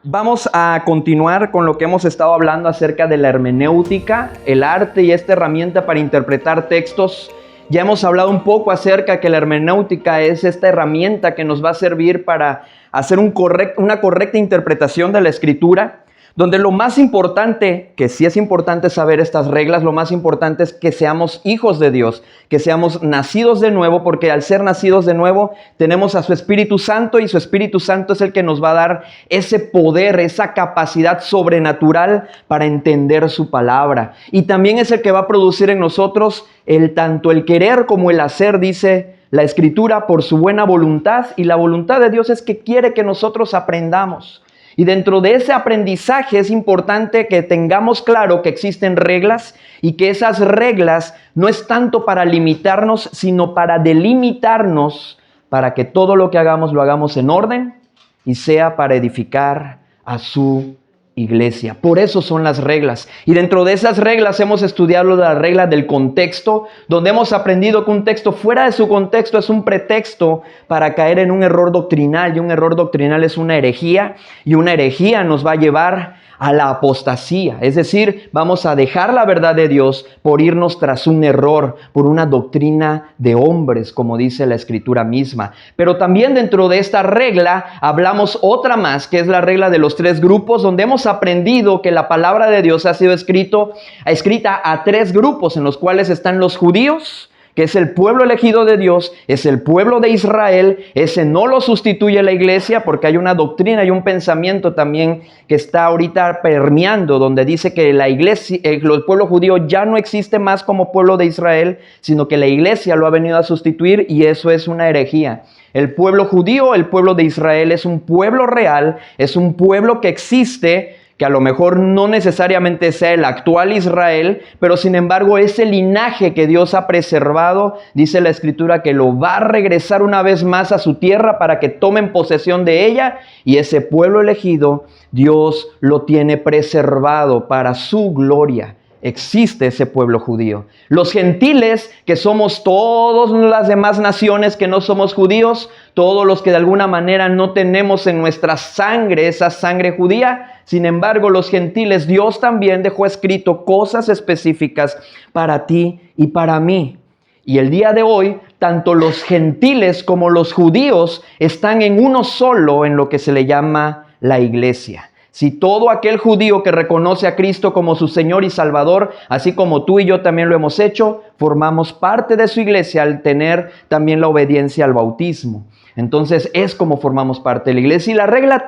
Vamos a continuar con lo que hemos estado hablando acerca de la hermenéutica, el arte y esta herramienta para interpretar textos. Ya hemos hablado un poco acerca que la hermenéutica es esta herramienta que nos va a servir para hacer una correcta interpretación de la Escritura, donde lo más importante, que sí es importante saber estas reglas, lo más importante es que seamos hijos de Dios, que seamos nacidos de nuevo, porque al ser nacidos de nuevo tenemos a su Espíritu Santo y su Espíritu Santo es el que nos va a dar ese poder, esa capacidad sobrenatural para entender su palabra. Y también es el que va a producir en nosotros tanto el querer como el hacer, dice la Escritura, por su buena voluntad. Y la voluntad de Dios es que quiere que nosotros aprendamos. Y dentro de ese aprendizaje es importante que tengamos claro que existen reglas y que esas reglas no es tanto para limitarnos, sino para delimitarnos, para que todo lo que hagamos lo hagamos en orden y sea para edificar a su iglesia. Por eso son las reglas. Y dentro de esas reglas hemos estudiado la regla del contexto, donde hemos aprendido que un texto fuera de su contexto es un pretexto para caer en un error doctrinal, y un error doctrinal es una herejía, y una herejía nos va a llevar a la apostasía. Es decir, vamos a dejar la verdad de Dios por irnos tras un error, por una doctrina de hombres, como dice la Escritura misma. Pero también dentro de esta regla hablamos otra más, que es la regla de los 3 grupos, donde hemos aprendido que la palabra de Dios ha sido escrita a 3 grupos, en los cuales están los judíos, que es el pueblo elegido de Dios, es el pueblo de Israel. Ese no lo sustituye la iglesia, porque hay una doctrina y un pensamiento también que está ahorita permeando, donde dice que la iglesia, el pueblo judío ya no existe más como pueblo de Israel, sino que la iglesia lo ha venido a sustituir, y eso es una herejía. El pueblo judío, el pueblo de Israel, es un pueblo real, es un pueblo que existe, que a lo mejor no necesariamente sea el actual Israel, pero sin embargo ese linaje que Dios ha preservado, dice la Escritura que lo va a regresar una vez más a su tierra para que tomen posesión de ella, y ese pueblo elegido Dios lo tiene preservado para su gloria. Existe ese pueblo judío. Los gentiles, que somos todas las demás naciones que no somos judíos, todos los que de alguna manera no tenemos en nuestra sangre esa sangre judía. Sin embargo, los gentiles, Dios también dejó escrito cosas específicas para ti y para mí. Y el día de hoy, tanto los gentiles como los judíos están en uno solo en lo que se le llama la iglesia. Si todo aquel judío que reconoce a Cristo como su Señor y Salvador, así como tú y yo también lo hemos hecho, formamos parte de su iglesia al tener también la obediencia al bautismo. Entonces es como formamos parte de la iglesia. Y la regla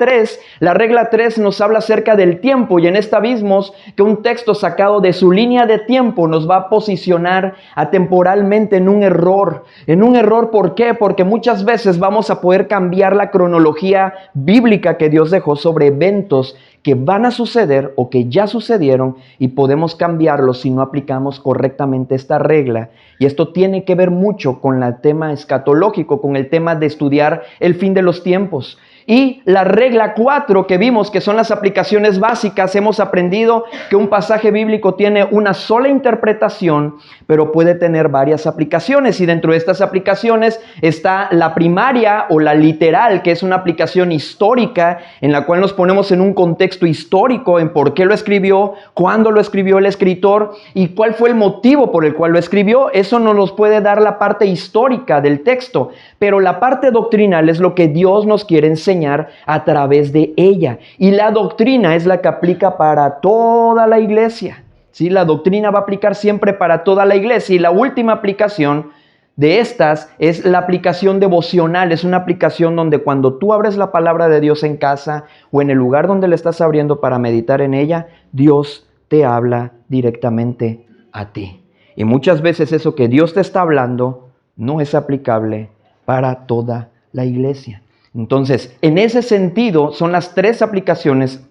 3 nos habla acerca del tiempo, y en esta vimos que un texto sacado de su línea de tiempo nos va a posicionar atemporalmente en un error. En un error, ¿por qué? Porque muchas veces vamos a poder cambiar la cronología bíblica que Dios dejó sobre eventos que van a suceder o que ya sucedieron, y podemos cambiarlos si no aplicamos correctamente esta regla. Y esto tiene que ver mucho con el tema escatológico, con el tema de estudiar el fin de los tiempos. Y la regla 4 que vimos, que son las aplicaciones básicas, hemos aprendido que un pasaje bíblico tiene una sola interpretación, pero puede tener varias aplicaciones. Y dentro de estas aplicaciones está la primaria o la literal, que es una aplicación histórica, en la cual nos ponemos en un contexto histórico, en por qué lo escribió, cuándo lo escribió el escritor y cuál fue el motivo por el cual lo escribió. Eso nos los puede dar la parte histórica del texto, pero la parte doctrinal es lo que Dios nos quiere enseñar a través de ella. Y la doctrina es la que aplica para toda la iglesia. ¿Sí? La doctrina va a aplicar siempre para toda la iglesia. Y la última aplicación de estas es la aplicación devocional. Es una aplicación donde cuando tú abres la palabra de Dios en casa o en el lugar donde le estás abriendo para meditar en ella, Dios te habla directamente a ti. Y muchas veces eso que Dios te está hablando no es aplicable para toda la iglesia. Entonces, en ese sentido, son las 3 aplicaciones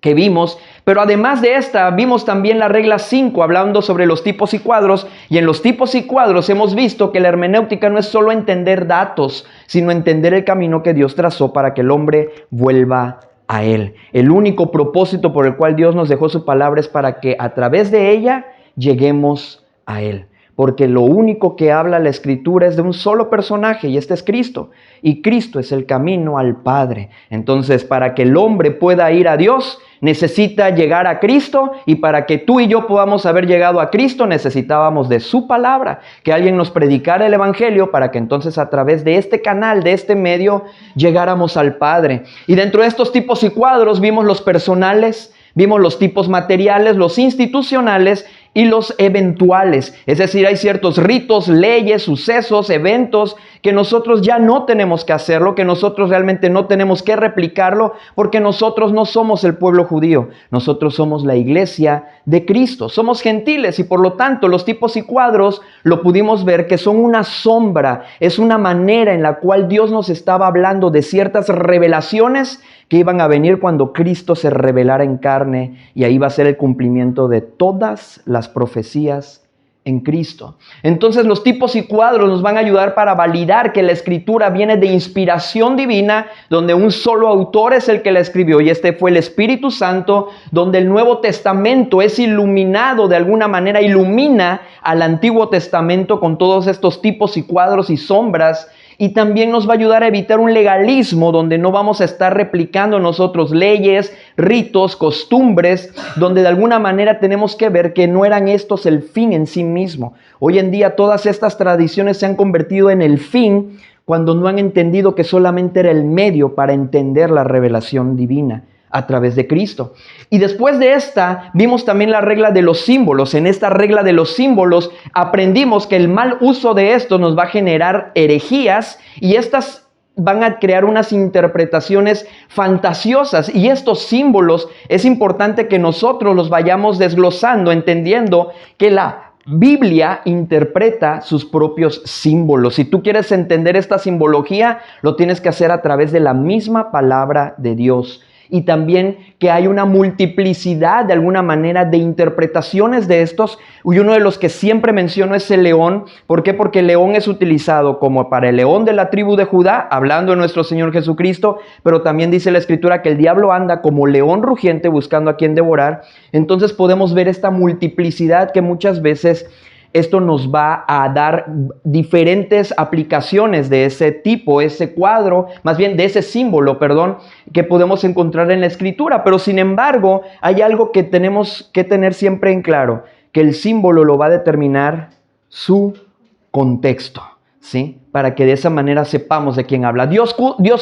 que vimos, pero además de esta, vimos también la regla 5, hablando sobre los tipos y cuadros, y en los tipos y cuadros hemos visto que la hermenéutica no es solo entender datos, sino entender el camino que Dios trazó para que el hombre vuelva a Él. El único propósito por el cual Dios nos dejó su palabra es para que a través de ella lleguemos a Él. porque lo único que habla la Escritura es de un solo personaje, y este es Cristo. Y Cristo es el camino al Padre. Entonces, para que el hombre pueda ir a Dios, necesita llegar a Cristo, y para que tú y yo podamos haber llegado a Cristo, necesitábamos de su palabra, que alguien nos predicara el Evangelio, para que entonces a través de este canal, de este medio, llegáramos al Padre. Y dentro de estos tipos y cuadros vimos los personales, vimos los tipos materiales, los institucionales y los eventuales. Es decir, hay ciertos ritos, leyes, sucesos, eventos que nosotros ya no tenemos que hacerlo, que nosotros realmente no tenemos que replicarlo, porque nosotros no somos el pueblo judío. Nosotros somos la iglesia de Cristo. Somos gentiles, y por lo tanto los tipos y cuadros lo pudimos ver que son una sombra, es una manera en la cual Dios nos estaba hablando de ciertas revelaciones que iban a venir cuando Cristo se revelara en carne, y ahí va a ser el cumplimiento de todas las profecías en Cristo. Entonces los tipos y cuadros nos van a ayudar para validar que la Escritura viene de inspiración divina, donde un solo autor es el que la escribió, y este fue el Espíritu Santo, donde el Nuevo Testamento es iluminado, de alguna manera ilumina al Antiguo Testamento con todos estos tipos y cuadros y sombras. Y también nos va a ayudar a evitar un legalismo donde no vamos a estar replicando nosotros leyes, ritos, costumbres, donde de alguna manera tenemos que ver que no eran estos el fin en sí mismo. Hoy en día todas estas tradiciones se han convertido en el fin, cuando no han entendido que solamente era el medio para entender la revelación divina a través de Cristo. Y después de esta, vimos también la regla de los símbolos. En esta regla de los símbolos aprendimos que el mal uso de estos nos va a generar herejías, y estas van a crear unas interpretaciones fantasiosas, y estos símbolos es importante que nosotros los vayamos desglosando, entendiendo que la Biblia interpreta sus propios símbolos. Si tú quieres entender esta simbología, lo tienes que hacer a través de la misma palabra de Dios. Y también que hay una multiplicidad de alguna manera de interpretaciones de estos, y uno de los que siempre menciono es el león. ¿Por qué? Porque el león es utilizado como para el león de la tribu de Judá, hablando de nuestro Señor Jesucristo, pero también dice la Escritura que el diablo anda como león rugiente buscando a quien devorar. Entonces podemos ver esta multiplicidad que muchas veces esto nos va a dar diferentes aplicaciones de ese tipo, ese cuadro, más bien de ese símbolo, que podemos encontrar en la Escritura. Pero sin embargo, hay algo que tenemos que tener siempre en claro, que el símbolo lo va a determinar su contexto, ¿sí? Para que de esa manera sepamos de quién habla. Dios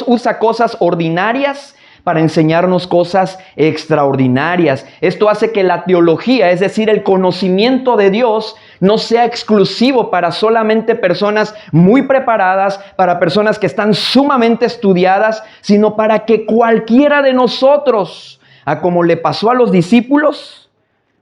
usa cosas ordinarias para enseñarnos cosas extraordinarias. Esto hace que la teología, es decir, el conocimiento de Dios, no sea exclusivo para solamente personas muy preparadas, para personas que están sumamente estudiadas, sino para que cualquiera de nosotros, a como le pasó a los discípulos,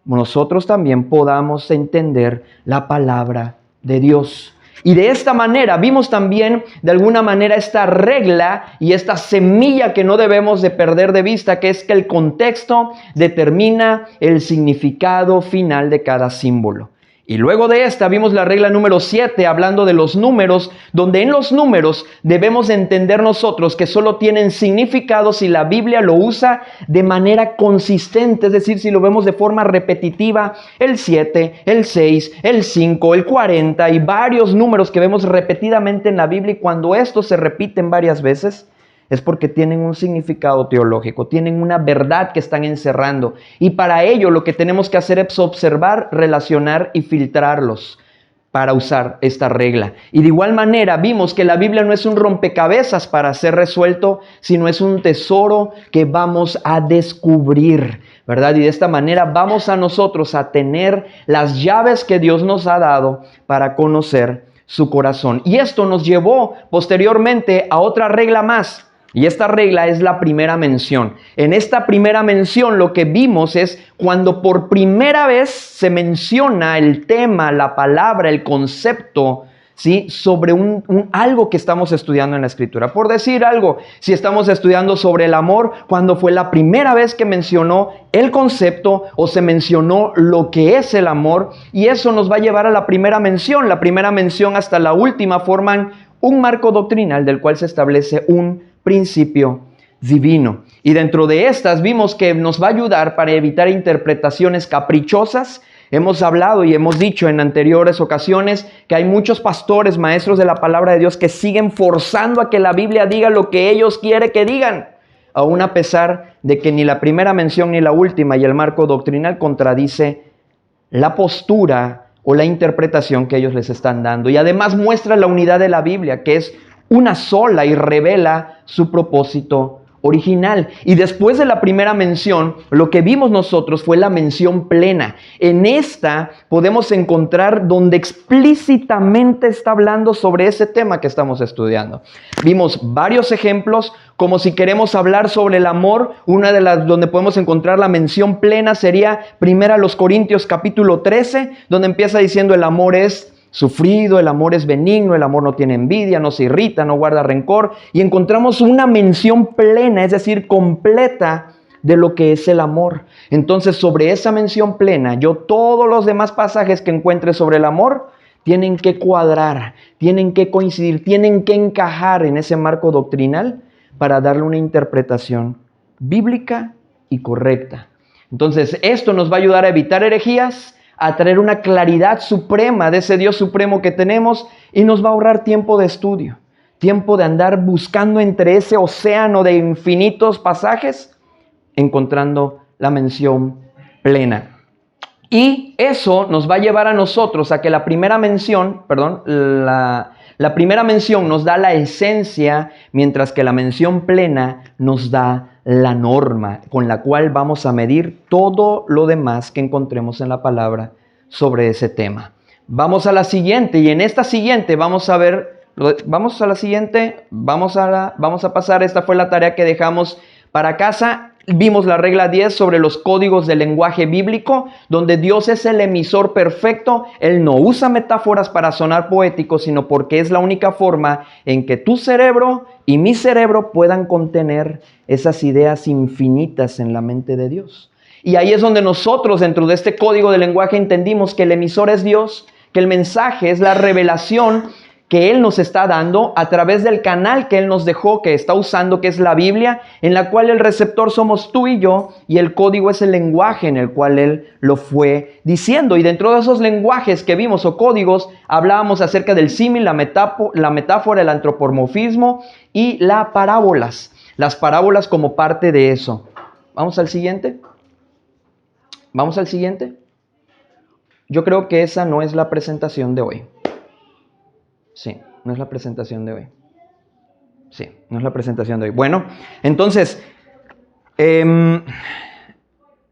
nosotros también podamos entender la palabra de Dios. Y de esta manera vimos también de alguna manera esta regla y esta semilla que no debemos de perder de vista, que es que el contexto determina el significado final de cada símbolo. Y luego de esta vimos la regla número 7, hablando de los números, donde en los números debemos entender nosotros que solo tienen significado si la Biblia lo usa de manera consistente, es decir, si lo vemos de forma repetitiva, el 7, el 6, el 5, el 40 y varios números que vemos repetidamente en la Biblia, y cuando estos se repiten varias veces, es porque tienen un significado teológico, tienen una verdad que están encerrando. Y para ello lo que tenemos que hacer es observar, relacionar y filtrarlos para usar esta regla. Y de igual manera vimos que la Biblia no es un rompecabezas para ser resuelto, sino es un tesoro que vamos a descubrir, ¿verdad? Y de esta manera vamos a nosotros a tener las llaves que Dios nos ha dado para conocer su corazón. Y esto nos llevó posteriormente a otra regla más. Y esta regla es la primera mención. En esta primera mención lo que vimos es cuando por primera vez se menciona el tema, la palabra, el concepto, ¿sí? Sobre algo que estamos estudiando en la Escritura. Por decir algo, si estamos estudiando sobre el amor, cuando fue la primera vez que mencionó el concepto o se mencionó lo que es el amor, y eso nos va a llevar a la primera mención. La primera mención hasta la última forman un marco doctrinal del cual se establece un principio divino. Y dentro de estas vimos que nos va a ayudar para evitar interpretaciones caprichosas Hemos hablado y hemos dicho en anteriores ocasiones que hay muchos pastores, maestros de la palabra de Dios que siguen forzando a que la Biblia diga lo que ellos quieren que digan, aún a pesar de que ni la primera mención ni la última y el marco doctrinal contradice la postura o la interpretación que ellos les están dando. Y además muestra la unidad de la Biblia, que es una sola y revela su propósito original. Y después de la primera mención, lo que vimos nosotros fue la mención plena. En esta podemos encontrar donde explícitamente está hablando sobre ese tema que estamos estudiando. Vimos varios ejemplos, como si queremos hablar sobre el amor, una de las donde podemos encontrar la mención plena sería 1 Corintios capítulo 13, donde empieza diciendo el amor es sufrido, el amor es benigno, el amor no tiene envidia, no se irrita, no guarda rencor. Y encontramos una mención plena, es decir, completa de lo que es el amor. Entonces, sobre esa mención plena, todos los demás pasajes que encuentre sobre el amor tienen que cuadrar, tienen que coincidir, tienen que encajar en ese marco doctrinal para darle una interpretación bíblica y correcta. Entonces, esto nos va a ayudar a evitar herejías, a traer una claridad suprema de ese Dios supremo que tenemos, y nos va a ahorrar tiempo de estudio, tiempo de andar buscando entre ese océano de infinitos pasajes, encontrando la mención plena. Y eso nos va a llevar a nosotros a que la primera mención nos da la esencia, mientras que la mención plena nos da la norma con la cual vamos a medir todo lo demás que encontremos en la palabra sobre ese tema. Vamos a la siguiente, y en esta siguiente vamos a pasar, esta fue la tarea que dejamos para casa. Vimos la regla 10 sobre los códigos del lenguaje bíblico, donde Dios es el emisor perfecto. Él no usa metáforas para sonar poético, sino porque es la única forma en que tu cerebro y mi cerebro puedan contener esas ideas infinitas en la mente de Dios. Y ahí es donde nosotros, dentro de este código del lenguaje, entendimos que el emisor es Dios, que el mensaje es la revelación que Él nos está dando a través del canal que Él nos dejó, que está usando, que es la Biblia, en la cual el receptor somos tú y yo, y el código es el lenguaje en el cual Él lo fue diciendo. Y dentro de esos lenguajes que vimos o códigos, hablábamos acerca del símil, la metáfora, el antropomorfismo y las parábolas como parte de eso. ¿Vamos al siguiente? Yo creo que esa no es la presentación de hoy. Sí, no es la presentación de hoy. Bueno, entonces,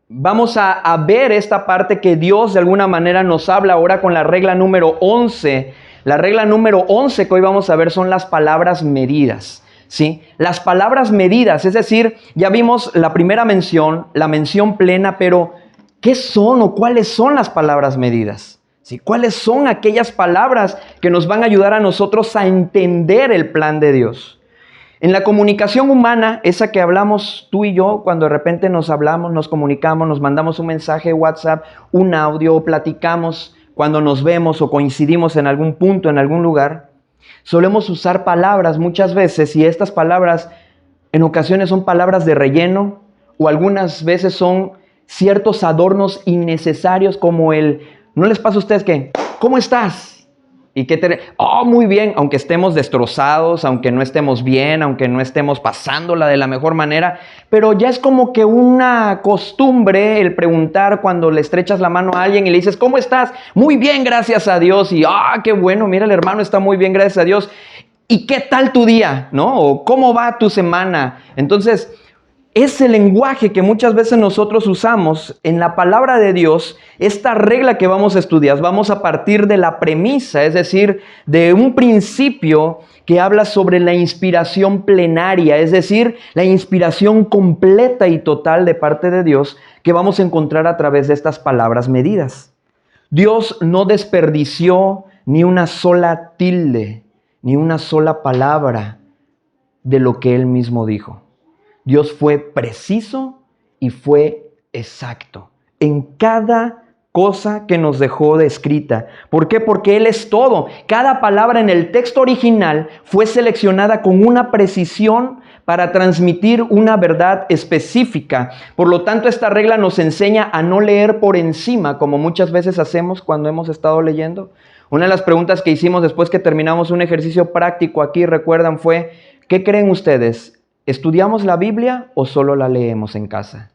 vamos a ver esta parte que Dios de alguna manera nos habla ahora con la regla número 11. La regla número 11 que hoy vamos a ver son las palabras medidas. ¿Sí? Las palabras medidas, es decir, ya vimos la primera mención, la mención plena, pero ¿qué son o cuáles son las palabras medidas? ¿Sí? ¿Cuáles son aquellas palabras que nos van a ayudar a nosotros a entender el plan de Dios? En la comunicación humana, esa que hablamos tú y yo, cuando de repente nos hablamos, nos comunicamos, nos mandamos un mensaje WhatsApp, un audio, o platicamos cuando nos vemos o coincidimos en algún punto, en algún lugar, solemos usar palabras muchas veces, y estas palabras en ocasiones son palabras de relleno, o algunas veces son ciertos adornos innecesarios, como ¿no les pasa a ustedes que, ¿cómo estás? Y que muy bien, aunque estemos destrozados, aunque no estemos bien, aunque no estemos pasándola de la mejor manera, pero ya es como que una costumbre el preguntar cuando le estrechas la mano a alguien y le dices, ¿cómo estás? Muy bien, gracias a Dios. Y qué bueno, mira, el hermano está muy bien, gracias a Dios. ¿Y qué tal tu día? ¿No? O ¿cómo va tu semana? Entonces, ese lenguaje que muchas veces nosotros usamos en la palabra de Dios, esta regla que vamos a estudiar, vamos a partir de la premisa, es decir, de un principio que habla sobre la inspiración plenaria, es decir, la inspiración completa y total de parte de Dios que vamos a encontrar a través de estas palabras medidas. Dios no desperdició ni una sola tilde, ni una sola palabra de lo que Él mismo dijo. Dios fue preciso y fue exacto en cada cosa que nos dejó de escrita. ¿Por qué? Porque Él es todo. Cada palabra en el texto original fue seleccionada con una precisión para transmitir una verdad específica. Por lo tanto, esta regla nos enseña a no leer por encima, como muchas veces hacemos cuando hemos estado leyendo. Una de las preguntas que hicimos después que terminamos un ejercicio práctico aquí, recuerdan, fue, ¿qué creen ustedes? ¿Estudiamos la Biblia o solo la leemos en casa?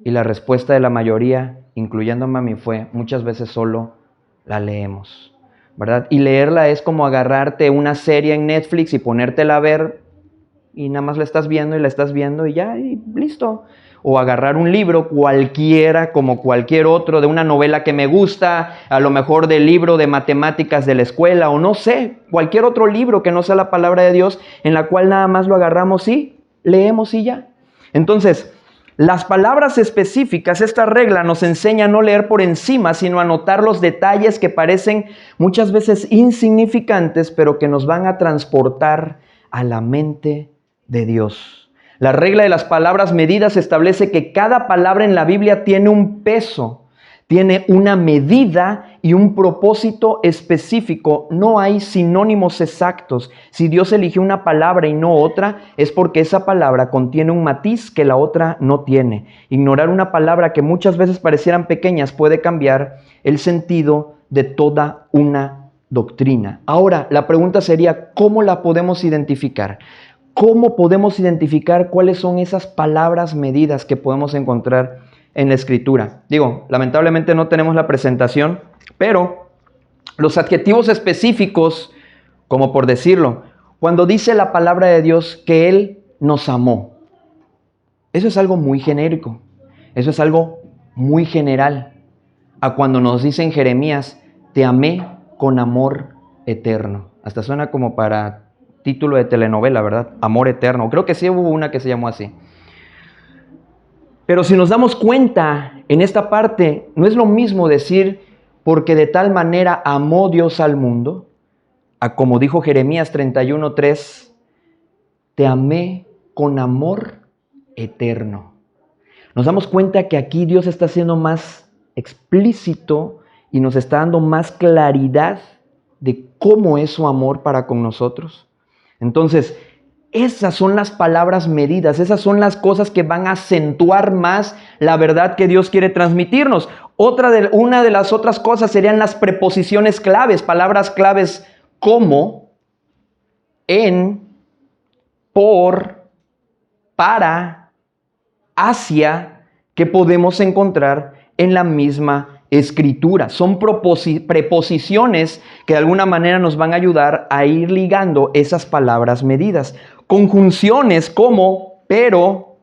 Y la respuesta de la mayoría, incluyéndome a mí, fue muchas veces solo la leemos, ¿verdad? Y leerla es como agarrarte una serie en Netflix y ponértela a ver y nada más la estás viendo y ya, y listo. O agarrar un libro cualquiera, como cualquier otro, de una novela que me gusta, a lo mejor del libro de matemáticas de la escuela, o no sé, cualquier otro libro que no sea la palabra de Dios, en la cual nada más lo agarramos y leemos y ya. Entonces, las palabras específicas, esta regla nos enseña a no leer por encima, sino a notar los detalles que parecen muchas veces insignificantes, pero que nos van a transportar a la mente de Dios. La regla de las palabras medidas establece que cada palabra en la Biblia tiene un peso, tiene una medida y un propósito específico. No hay sinónimos exactos. Si Dios eligió una palabra y no otra, es porque esa palabra contiene un matiz que la otra no tiene. Ignorar una palabra que muchas veces parecieran pequeñas puede cambiar el sentido de toda una doctrina. Ahora, la pregunta sería, ¿cómo la podemos identificar? ¿Cómo podemos identificar cuáles son esas palabras medidas que podemos encontrar en la Escritura? Digo, lamentablemente no tenemos la presentación, pero los adjetivos específicos, como por decirlo, cuando dice la palabra de Dios que Él nos amó, eso es algo muy genérico, eso es algo muy general. A cuando nos dice en Jeremías, te amé con amor eterno. Hasta suena como para título de telenovela, ¿verdad? Amor eterno. Creo que sí hubo una que se llamó así. Pero si nos damos cuenta en esta parte, no es lo mismo decir porque de tal manera amó Dios al mundo, a como dijo Jeremías 31:3, te amé con amor eterno. Nos damos cuenta que aquí Dios está siendo más explícito y nos está dando más claridad de cómo es su amor para con nosotros. Entonces, esas son las palabras medidas, esas son las cosas que van a acentuar más la verdad que Dios quiere transmitirnos. Una de las otras cosas serían las preposiciones claves, palabras claves como, en, por, para, hacia, que podemos encontrar en la misma Escritura. Son preposiciones que de alguna manera nos van a ayudar a ir ligando esas palabras medidas. Conjunciones como pero,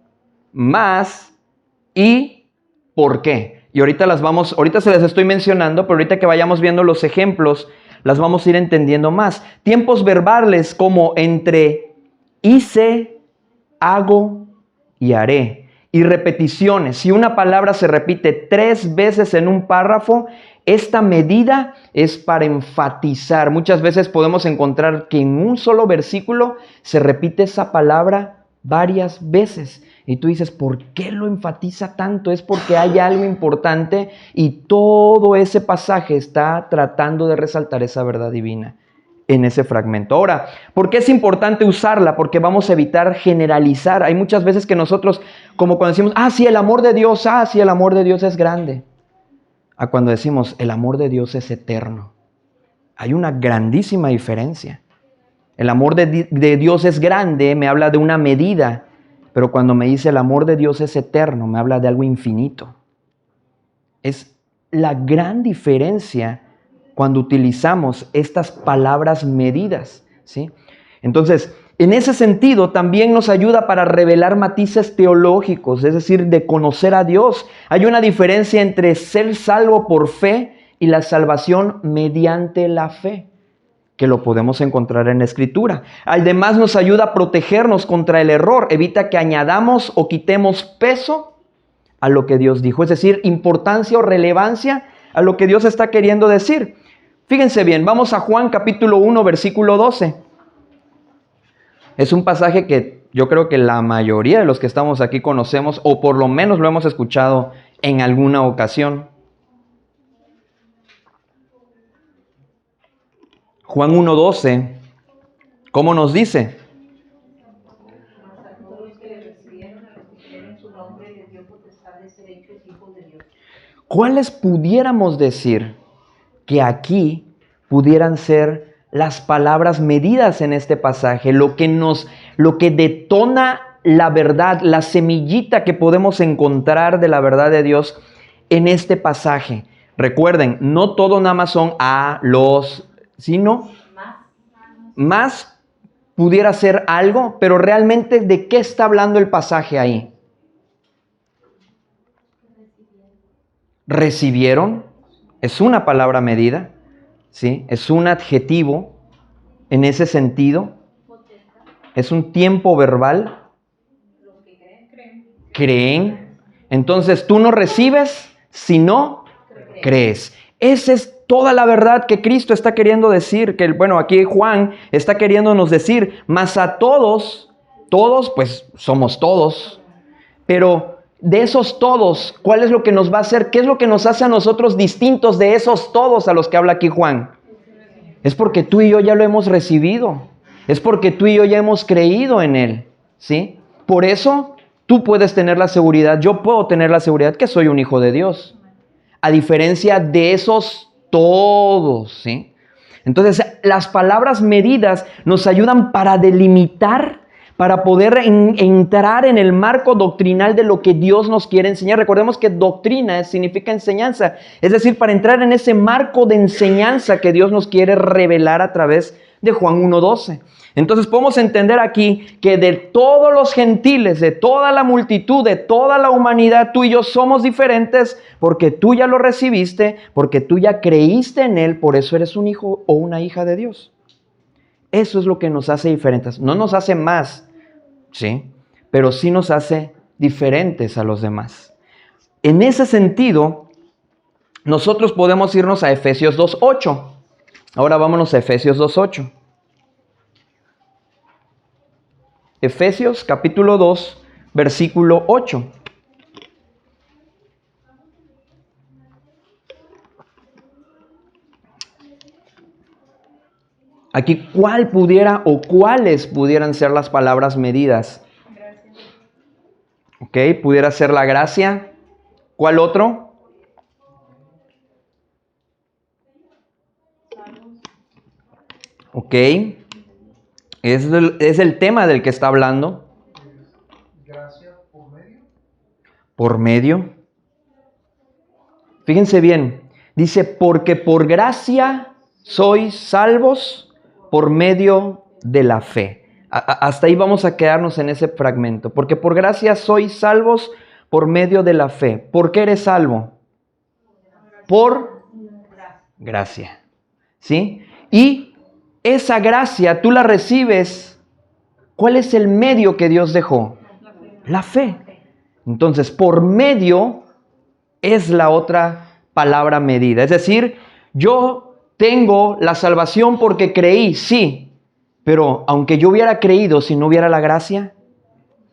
más y por qué. Y ahorita se las estoy mencionando, pero ahorita que vayamos viendo los ejemplos, las vamos a ir entendiendo más. Tiempos verbales como entre hice, hago y haré. Y repeticiones. Si una palabra se repite 3 veces en un párrafo, esta medida es para enfatizar. Muchas veces podemos encontrar que en un solo versículo se repite esa palabra varias veces. Y tú dices, ¿por qué lo enfatiza tanto? Es porque hay algo importante y todo ese pasaje está tratando de resaltar esa verdad divina en ese fragmento. Ahora, ¿por qué es importante usarla? Porque vamos a evitar generalizar. Hay muchas veces que nosotros, como cuando decimos, sí, el amor de Dios, sí, el amor de Dios es grande. A cuando decimos, el amor de Dios es eterno. Hay una grandísima diferencia. El amor de Dios es grande, me habla de una medida, pero cuando me dice el amor de Dios es eterno, me habla de algo infinito. Es la gran diferencia cuando utilizamos estas palabras medidas, ¿sí? Entonces, en ese sentido, también nos ayuda para revelar matices teológicos, es decir, de conocer a Dios. Hay una diferencia entre ser salvo por fe y la salvación mediante la fe, que lo podemos encontrar en la Escritura. Además, nos ayuda a protegernos contra el error, evita que añadamos o quitemos peso a lo que Dios dijo, es decir, importancia o relevancia a lo que Dios está queriendo decir. Fíjense bien, vamos a Juan capítulo 1, versículo 12. Es un pasaje que yo creo que la mayoría de los que estamos aquí conocemos, o por lo menos lo hemos escuchado en alguna ocasión. Juan 1:12, ¿cómo nos dice? ¿Cuáles pudiéramos decir que aquí pudieran ser las palabras medidas en este pasaje? Lo que detona la verdad, la semillita que podemos encontrar de la verdad de Dios en este pasaje. Recuerden, no todo nada más son sino más pudiera ser algo, pero realmente ¿de qué está hablando el pasaje ahí? Recibieron, es una palabra medida, ¿sí? Es un adjetivo en ese sentido, es un tiempo verbal. Creen. Entonces tú no recibes si no crees. Esa es toda la verdad que Cristo está queriendo decir, aquí Juan está queriéndonos decir, mas a todos, pues somos todos, pero de esos todos, ¿cuál es lo que nos va a hacer? ¿Qué es lo que nos hace a nosotros distintos de esos todos a los que habla aquí Juan? Es porque tú y yo ya lo hemos recibido, es porque tú y yo ya hemos creído en Él, ¿sí? Por eso tú puedes tener la seguridad, yo puedo tener la seguridad que soy un hijo de Dios, a diferencia de esos todos, ¿sí? Entonces, las palabras medidas nos ayudan para delimitar, para poder entrar en el marco doctrinal de lo que Dios nos quiere enseñar. Recordemos que doctrina significa enseñanza, es decir, para entrar en ese marco de enseñanza que Dios nos quiere revelar a través de Juan 1:12. Entonces podemos entender aquí que de todos los gentiles, de toda la multitud, de toda la humanidad, tú y yo somos diferentes porque tú ya lo recibiste, porque tú ya creíste en Él, por eso eres un hijo o una hija de Dios. Eso es lo que nos hace diferentes. No nos hace más, ¿sí? Pero sí nos hace diferentes a los demás. En ese sentido, nosotros podemos irnos a Efesios 2:8. Ahora vámonos a Efesios 2:8. Efesios capítulo 2, versículo 8. Aquí, ¿cuáles pudieran ser las palabras medidas? Ok, pudiera ser la gracia. ¿Cuál otro? Ok, es el tema del que está hablando. Gracia por medio. Por medio. Fíjense bien, dice, porque por gracia sois salvos por medio de la fe. Hasta ahí vamos a quedarnos en ese fragmento. Porque por gracia sois salvos por medio de la fe. ¿Por qué eres salvo? Por gracia. ¿Sí? Y esa gracia tú la recibes. ¿Cuál es el medio que Dios dejó? La fe. Entonces, por medio es la otra palabra medida. Es decir, yo tengo la salvación porque creí, sí, pero aunque yo hubiera creído, si no hubiera la gracia,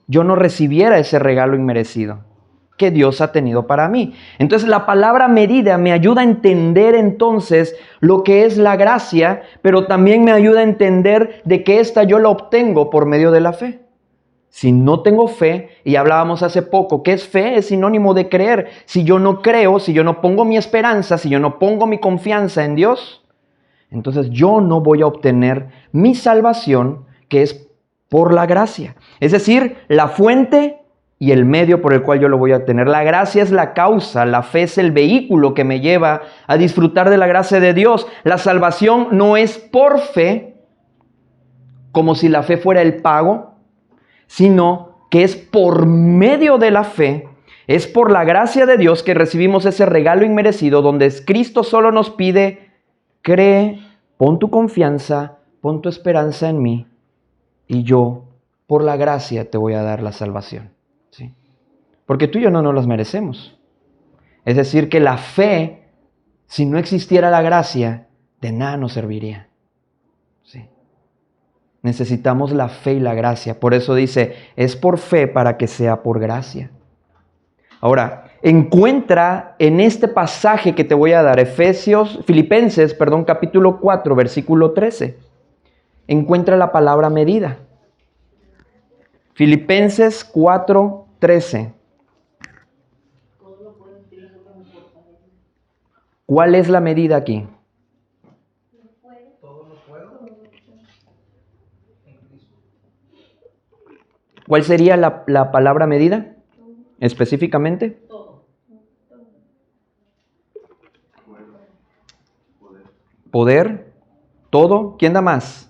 yo no recibiera ese regalo inmerecido que Dios ha tenido para mí. Entonces la palabra medida me ayuda a entender entonces lo que es la gracia, pero también me ayuda a entender de que esta yo la obtengo por medio de la fe. Si no tengo fe, y hablábamos hace poco, ¿qué es fe? Es sinónimo de creer. Si yo no creo, si yo no pongo mi esperanza, si yo no pongo mi confianza en Dios, entonces yo no voy a obtener mi salvación, que es por la gracia. Es decir, la fuente y el medio por el cual yo lo voy a obtener. La gracia es la causa, la fe es el vehículo que me lleva a disfrutar de la gracia de Dios. La salvación no es por fe, como si la fe fuera el pago, sino que es por medio de la fe, es por la gracia de Dios que recibimos ese regalo inmerecido, donde Cristo solo nos pide, cree, pon tu confianza, pon tu esperanza en mí, y yo, por la gracia, te voy a dar la salvación. ¿Sí? Porque tú y yo no nos las merecemos. Es decir, que la fe, si no existiera la gracia, de nada nos serviría. ¿Sí? Necesitamos la fe y la gracia. Por eso dice, es por fe para que sea por gracia. Ahora, encuentra en este pasaje que te voy a dar, Filipenses, capítulo 4, versículo 13. Encuentra la palabra medida. Filipenses 4, 13. ¿Cuál es la medida aquí? Todo lo puedo en Cristo. ¿Cuál sería la palabra medida? Específicamente. Poder. Todo. ¿Quién da más?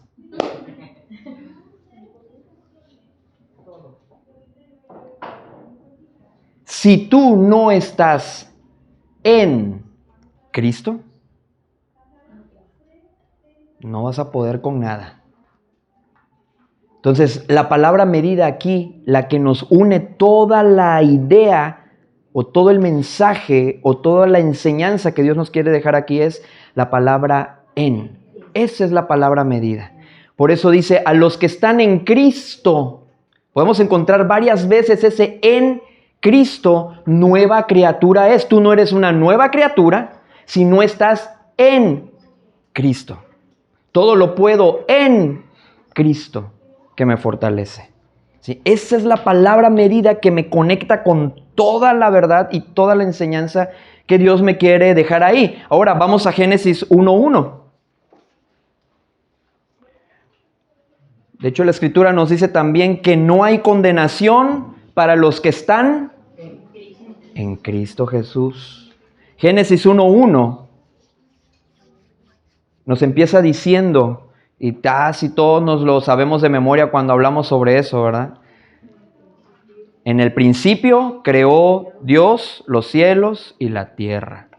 Si tú no estás en Cristo, no vas a poder con nada. Entonces, la palabra medida aquí, la que nos une toda la idea o todo el mensaje o toda la enseñanza que Dios nos quiere dejar aquí es la palabra en. Esa es la palabra medida. Por eso dice, a los que están en Cristo, podemos encontrar varias veces ese en Cristo, nueva criatura es. Tú no eres una nueva criatura si no estás en Cristo. Todo lo puedo en Cristo que me fortalece. ¿Sí? Esa es la palabra medida que me conecta con toda la verdad y toda la enseñanza que Dios me quiere dejar ahí. Ahora vamos a Génesis 1:1. De hecho, la Escritura nos dice también que no hay condenación para los que están en Cristo Jesús. Génesis 1:1 nos empieza diciendo, y casi todos nos lo sabemos de memoria cuando hablamos sobre eso, ¿verdad? En el principio creó Dios los cielos y la tierra.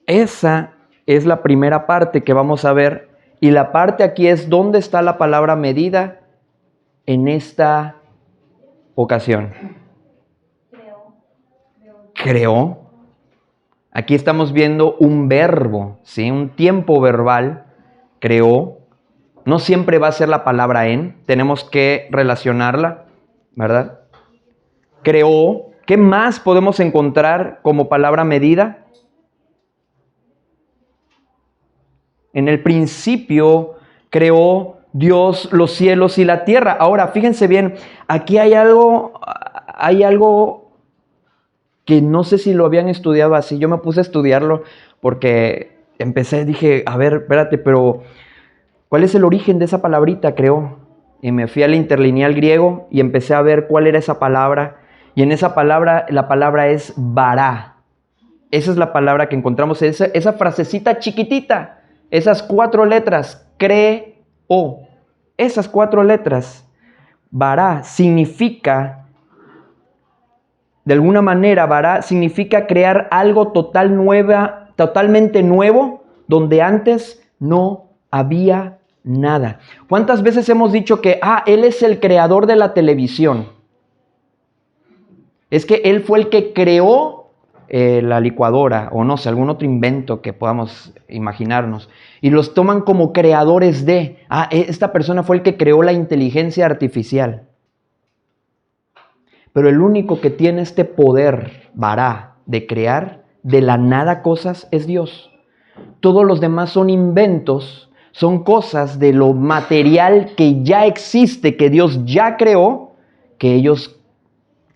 Esa es la primera parte que vamos a ver. Y la parte aquí es dónde está la palabra medida en esta ocasión. Creó. Aquí estamos viendo un verbo, ¿sí? Un tiempo verbal. Creó. No siempre va a ser la palabra en. Tenemos que relacionarla, ¿verdad? Creó. ¿Qué más podemos encontrar como palabra medida? En el principio creó Dios los cielos y la tierra. Ahora, fíjense bien, aquí hay algo que no sé si lo habían estudiado así. Yo me puse a estudiarlo porque dije, a ver, espérate, pero ¿cuál es el origen de esa palabrita, creó? Y me fui al interlineal griego y empecé a ver cuál era esa palabra. Y en esa palabra, la palabra es vará. Esa es la palabra que encontramos, esa frasecita chiquitita. Esas 4 letras, creó, esas 4 letras, vará, significa, de alguna manera, vará significa crear algo totalmente nuevo, donde antes no había nada. ¿Cuántas veces hemos dicho que, Él es el creador de la televisión? Es que Él fue el que creó la licuadora o no sé, algún otro invento que podamos imaginarnos y los toman como creadores de, esta persona fue el que creó la inteligencia artificial. Pero el único que tiene este poder, vará, de crear de la nada cosas es Dios. Todos los demás son inventos, son cosas de lo material que ya existe, que Dios ya creó, que ellos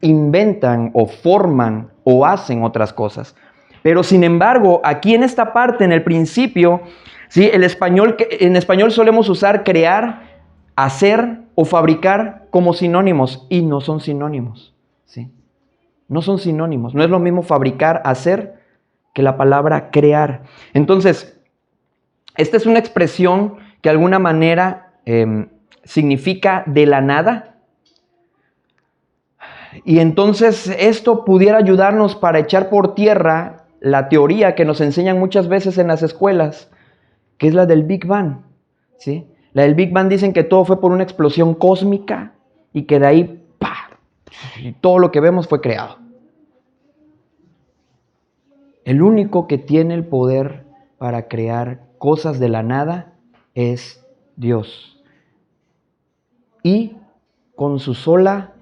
inventan o forman o hacen otras cosas. Pero sin embargo, aquí en esta parte, en el principio, ¿sí? En español solemos usar crear, hacer o fabricar como sinónimos y no son sinónimos, ¿sí? No son sinónimos. No es lo mismo fabricar, hacer, que la palabra crear. Entonces, esta es una expresión que de alguna manera significa de la nada. Y entonces esto pudiera ayudarnos para echar por tierra la teoría que nos enseñan muchas veces en las escuelas, que es la del Big Bang, ¿sí? La del Big Bang dicen que todo fue por una explosión cósmica y que de ahí, ¡pah!, y todo lo que vemos fue creado. El único que tiene el poder para crear cosas de la nada es Dios. Y con su sola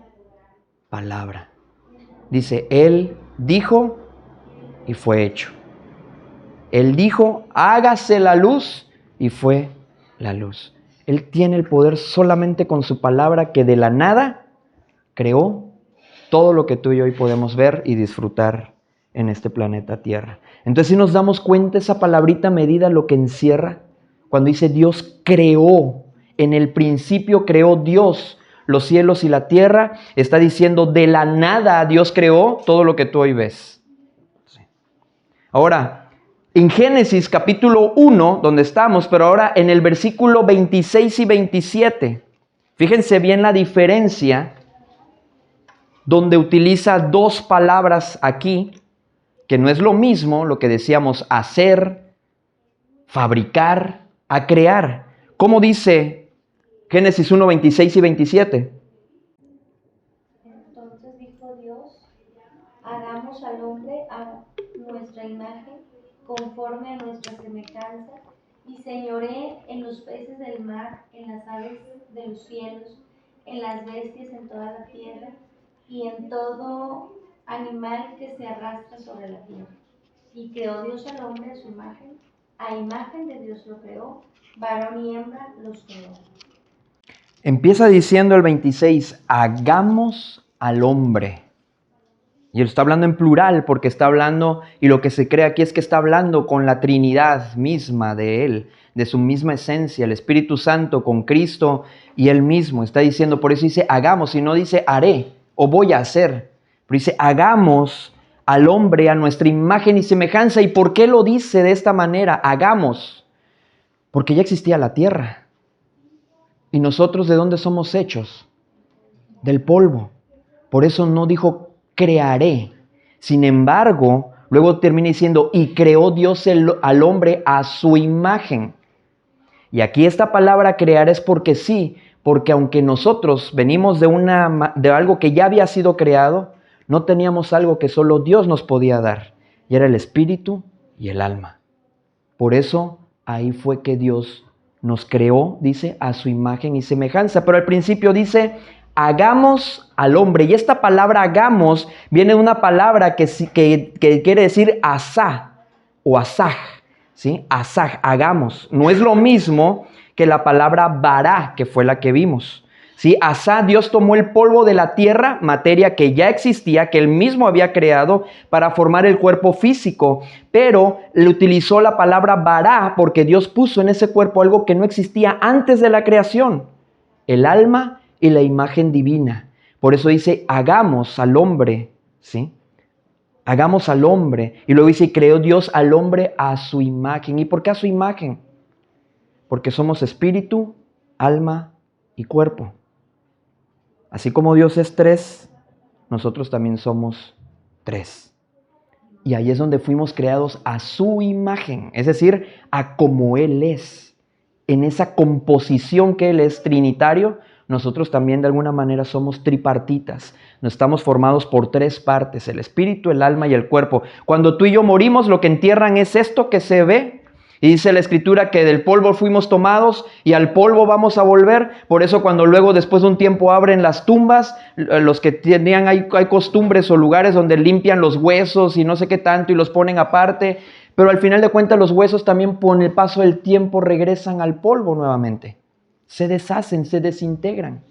palabra. Dice, Él dijo y fue hecho. Él dijo, hágase la luz y fue la luz. Él tiene el poder solamente con su palabra que de la nada creó todo lo que tú y yo hoy podemos ver y disfrutar en este planeta Tierra. Entonces, si nos damos cuenta, esa palabrita medida lo que encierra, cuando dice Dios creó, en el principio creó Dios los cielos y la tierra, está diciendo de la nada Dios creó todo lo que tú hoy ves. Sí. Ahora, en Génesis capítulo 1, donde estamos, pero ahora en el versículo 26 y 27, fíjense bien la diferencia, donde utiliza dos palabras aquí, que no es lo mismo lo que decíamos hacer, fabricar, a crear. ¿Cómo dice Génesis 1, 26 y 27? Entonces dijo Dios, hagamos al hombre a nuestra imagen, conforme a nuestra semejanza, y señoree en los peces del mar, en las aves de los cielos, en las bestias, en toda la tierra, y en todo animal que se arrastra sobre la tierra. Y creó Dios al hombre a imagen de Dios lo creó, varón y hembra los creó. Empieza diciendo el 26, hagamos al hombre. Y él está hablando en plural porque está hablando, y lo que se cree aquí es que está hablando con la Trinidad misma de él, de su misma esencia, el Espíritu Santo con Cristo y él mismo. Está diciendo, por eso dice hagamos, y no dice haré o voy a hacer. Pero dice hagamos al hombre a nuestra imagen y semejanza. ¿Y por qué lo dice de esta manera? Hagamos. Porque ya existía la tierra. ¿Y nosotros de dónde somos hechos? Del polvo. Por eso no dijo crearé. Sin embargo, luego termina diciendo, y creó Dios al hombre a su imagen. Y aquí esta palabra crear es porque sí, porque aunque nosotros venimos de algo que ya había sido creado, no teníamos algo que solo Dios nos podía dar, y era el espíritu y el alma. Por eso ahí fue que Dios nos creó, dice, a su imagen y semejanza. Pero al principio dice, hagamos al hombre. Y esta palabra hagamos viene de una palabra que quiere decir asá o asaj, ¿sí? Asaj, hagamos. No es lo mismo que la palabra bará, que fue la que vimos. ¿Sí? Asá, Dios tomó el polvo de la tierra, materia que ya existía, que él mismo había creado para formar el cuerpo físico, pero le utilizó la palabra bará porque Dios puso en ese cuerpo algo que no existía antes de la creación, el alma y la imagen divina. Por eso dice, hagamos al hombre, ¿sí? Hagamos al hombre. Y luego dice, creó Dios al hombre a su imagen. ¿Y por qué a su imagen? Porque somos espíritu, alma y cuerpo. Así como Dios es tres, nosotros también somos tres. Y ahí es donde fuimos creados a su imagen, es decir, a como Él es. En esa composición que Él es trinitario, nosotros también de alguna manera somos tripartitas. Nos estamos formados por tres partes, el espíritu, el alma y el cuerpo. Cuando tú y yo morimos, lo que entierran es esto que se ve. Y dice la Escritura que del polvo fuimos tomados y al polvo vamos a volver. Por eso cuando luego después de un tiempo abren las tumbas, los que tenían, hay costumbres o lugares donde limpian los huesos y no sé qué tanto y los ponen aparte. Pero al final de cuentas los huesos también con el paso del tiempo regresan al polvo nuevamente. Se deshacen, se desintegran.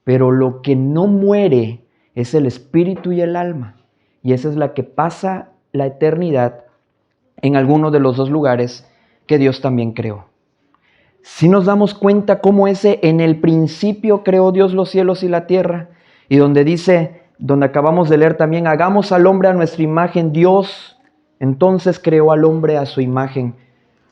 Pero lo que no muere es el espíritu y el alma. Y esa es la que pasa la eternidad en alguno de los dos lugares que Dios también creó. Si nos damos cuenta cómo en el principio creó Dios los cielos y la tierra, y donde dice, donde acabamos de leer también, hagamos al hombre a nuestra imagen, Dios entonces creó al hombre a su imagen.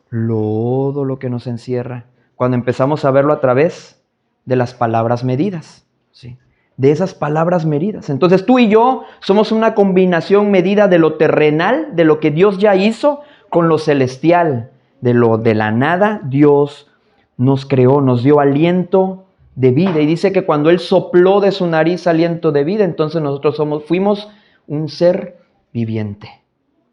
Todo lo que nos encierra, cuando empezamos a verlo a través de las palabras medidas, ¿sí? De esas palabras medidas. Entonces tú y yo somos una combinación medida de lo terrenal, de lo que Dios ya hizo, con lo celestial. De la nada Dios nos creó, nos dio aliento de vida. Y dice que cuando Él sopló de su nariz aliento de vida, entonces nosotros fuimos un ser viviente,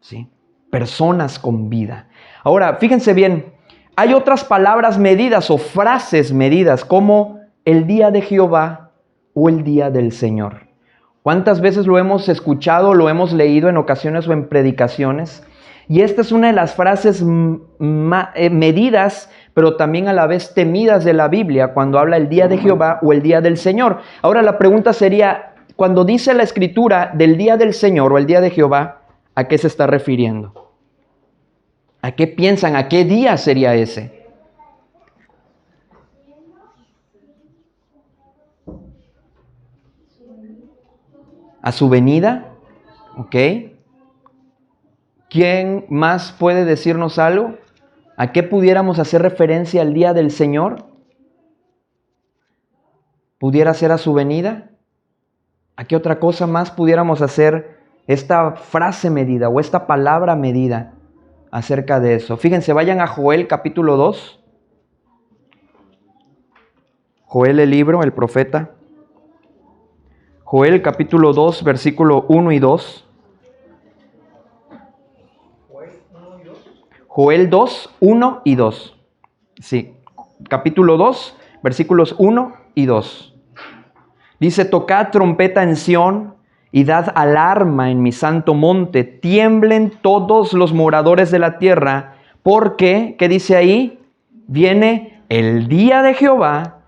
¿sí? Personas con vida. Ahora, fíjense bien, hay otras palabras medidas o frases medidas como el día de Jehová o el día del Señor. ¿Cuántas veces lo hemos escuchado, lo hemos leído en ocasiones o en predicaciones? Y esta es una de las frases medidas, pero también a la vez temidas de la Biblia, cuando habla el día de Jehová o el día del Señor. Ahora la pregunta sería, cuando dice la Escritura del día del Señor o el día de Jehová, ¿a qué se está refiriendo? ¿A qué piensan? ¿A qué día sería ese? ¿A su venida? ¿Ok? ¿Quién más puede decirnos algo? ¿A qué pudiéramos hacer referencia al día del Señor? ¿Pudiera ser a su venida? ¿A qué otra cosa más pudiéramos hacer esta frase medida o esta palabra medida acerca de eso? Fíjense, vayan a Joel capítulo 2. Joel el libro, el profeta. Joel capítulo 2, versículo 1 y 2. Joel 2, 1 y 2. Sí, capítulo 2, versículos 1 y 2. Dice, tocad trompeta en Sión y dad alarma en mi santo monte. Tiemblen todos los moradores de la tierra, porque, ¿qué dice ahí? Viene el día de Jehová,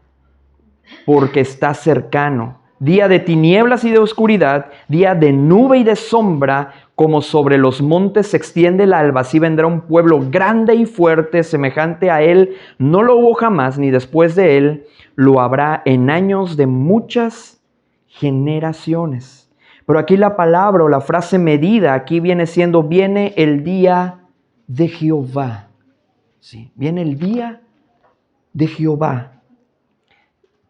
porque está cercano. Día de tinieblas y de oscuridad, día de nube y de sombra, como sobre los montes se extiende el alba, así vendrá un pueblo grande y fuerte, semejante a él, no lo hubo jamás, ni después de él lo habrá en años de muchas generaciones. Pero aquí la palabra o la frase medida, aquí viene siendo, viene el día de Jehová. Sí, viene el día de Jehová.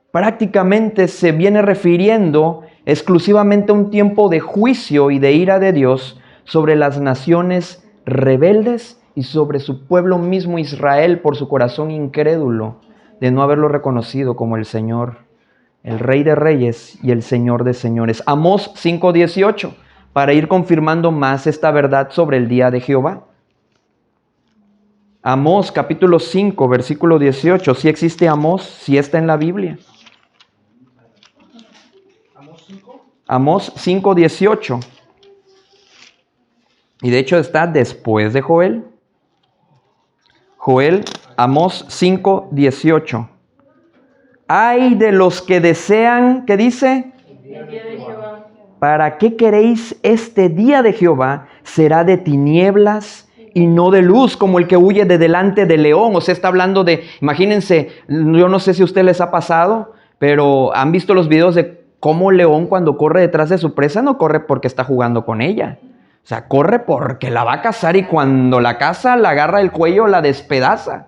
Prácticamente se viene refiriendo exclusivamente a un tiempo de juicio y de ira de Dios sobre las naciones rebeldes y sobre su pueblo mismo Israel por su corazón incrédulo de no haberlo reconocido como el Señor, el Rey de Reyes y el Señor de Señores. Amós 5:18, para ir confirmando más esta verdad sobre el día de Jehová. Amós capítulo 5, versículo 18, si existe Amós, si está en la Biblia. Amós 5:18. Y de hecho está después de Joel. Amós 5:18. Ay de los que desean, ¿qué dice? El día de Jehová. ¿Para qué queréis este día de Jehová? Será de tinieblas y no de luz, como el que huye de delante del león. O sea, está hablando de, imagínense, yo no sé si a ustedes les ha pasado, pero han visto los videos de cómo el león cuando corre detrás de su presa no corre porque está jugando con ella. O sea, corre porque la va a cazar y cuando la caza la agarra el cuello, la despedaza.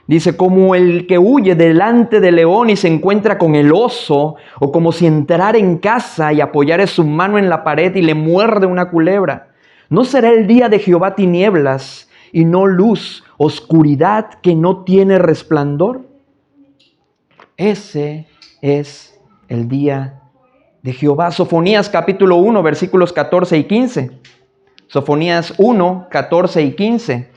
Dice, como el que huye delante del león y se encuentra con el oso, o como si entrara en casa y apoyara su mano en la pared y le muerde una culebra. ¿No será el día de Jehová tinieblas y no luz, oscuridad que no tiene resplandor? Ese es el día de Jehová. Sofonías capítulo 1, versículos 14 y 15. Sofonías 1, 14 y 15.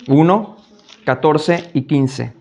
1, 14 y 15.